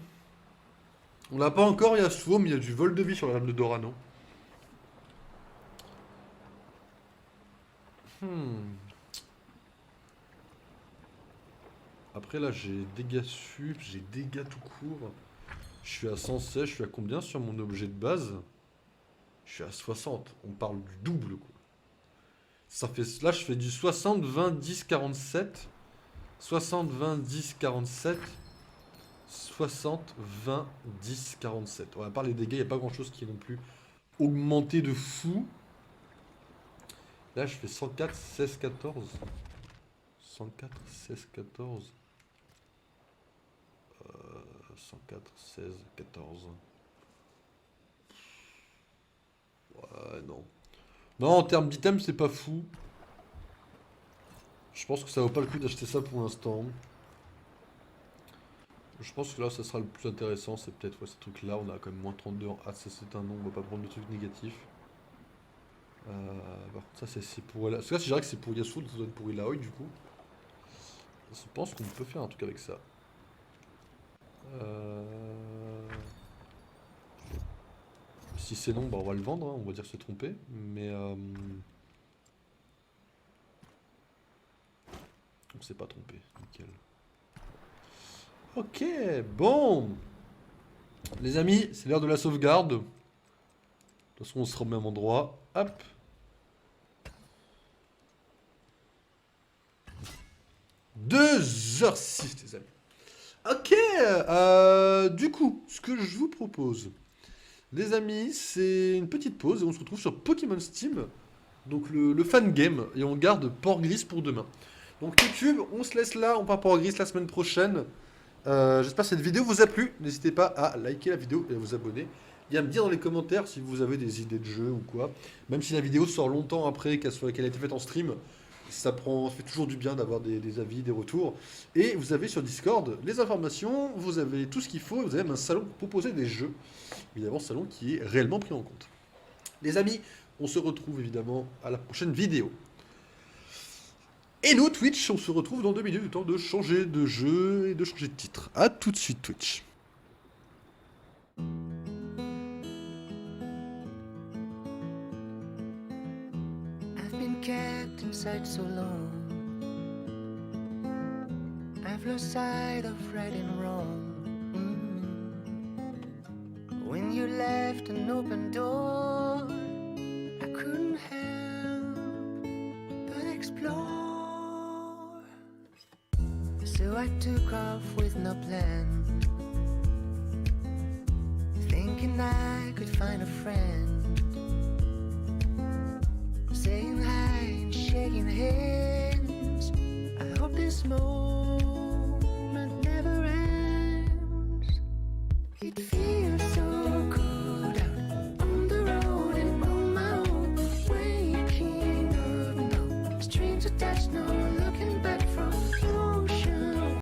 On l'a pas encore, Yasuo, mais il y a du vol de vie sur la lame de Dorano. Après, là, j'ai dégâts sup, j'ai dégâts tout court. Je suis à 116, je suis à combien sur mon objet de base? Je suis à 60. On parle du double, quoi. Ça fait, là, je fais du 60, 20, 10, 47. 60, 20, 10, 47. 60, 20, 10, 47. Ouais, à part les dégâts, il n'y a pas grand chose qui est non plus augmenté de fou. Là, je fais 104, 16, 14. 104, 16, 14. 104, 16, 14. Ouais, non. Non, en termes d'items, c'est pas fou. Je pense que ça vaut pas le coup d'acheter ça pour l'instant. Je pense que là, ça sera le plus intéressant. C'est peut-être ouais, ce truc-là. On a quand même moins 32 en... Ah, ça, c'est un nom. On va pas prendre de trucs négatifs. Ça, c'est pour... Parce que là, si je dirais que c'est pour Yasuo, ça doit être pour Ilaoi, du coup. Je pense qu'on peut faire un truc avec ça. Si c'est non, bah on va le vendre, hein, on va dire se tromper, mais on s'est pas trompé, nickel. Ok, bon. Les amis, c'est l'heure de la sauvegarde. De toute façon, on sera au même endroit. Hop. Deux 2h06, les amis. Ok, du coup, ce que je vous propose, les amis, c'est une petite pause et on se retrouve sur Pokémon Steam, donc le fan game, et on garde Port-Gris pour demain. Donc YouTube, on se laisse là, on part Port-Gris la semaine prochaine. J'espère que cette vidéo vous a plu. N'hésitez pas à liker la vidéo et à vous abonner. Et à me dire dans les commentaires si vous avez des idées de jeux ou quoi. Même si la vidéo sort longtemps après qu'elle a été faite en stream, ça fait toujours du bien d'avoir des avis, des retours. Et vous avez sur Discord les informations, vous avez tout ce qu'il faut, vous avez même un salon pour proposer des jeux. Évidemment, salon qui est réellement pris en compte. Les amis, on se retrouve évidemment à la prochaine vidéo. Et nous, Twitch, on se retrouve dans 2 minutes, du temps de changer de jeu et de changer de titre. A tout de suite, Twitch. I've been kept inside so long. I've lost sight of right and wrong. When you left an open door, I couldn't help but explore. So I took off with no plan, thinking I could find a friend, saying hi and shaking hands. I hope this moment never ends. It feels so good out on the road and on my own, waking up, no strings attached, no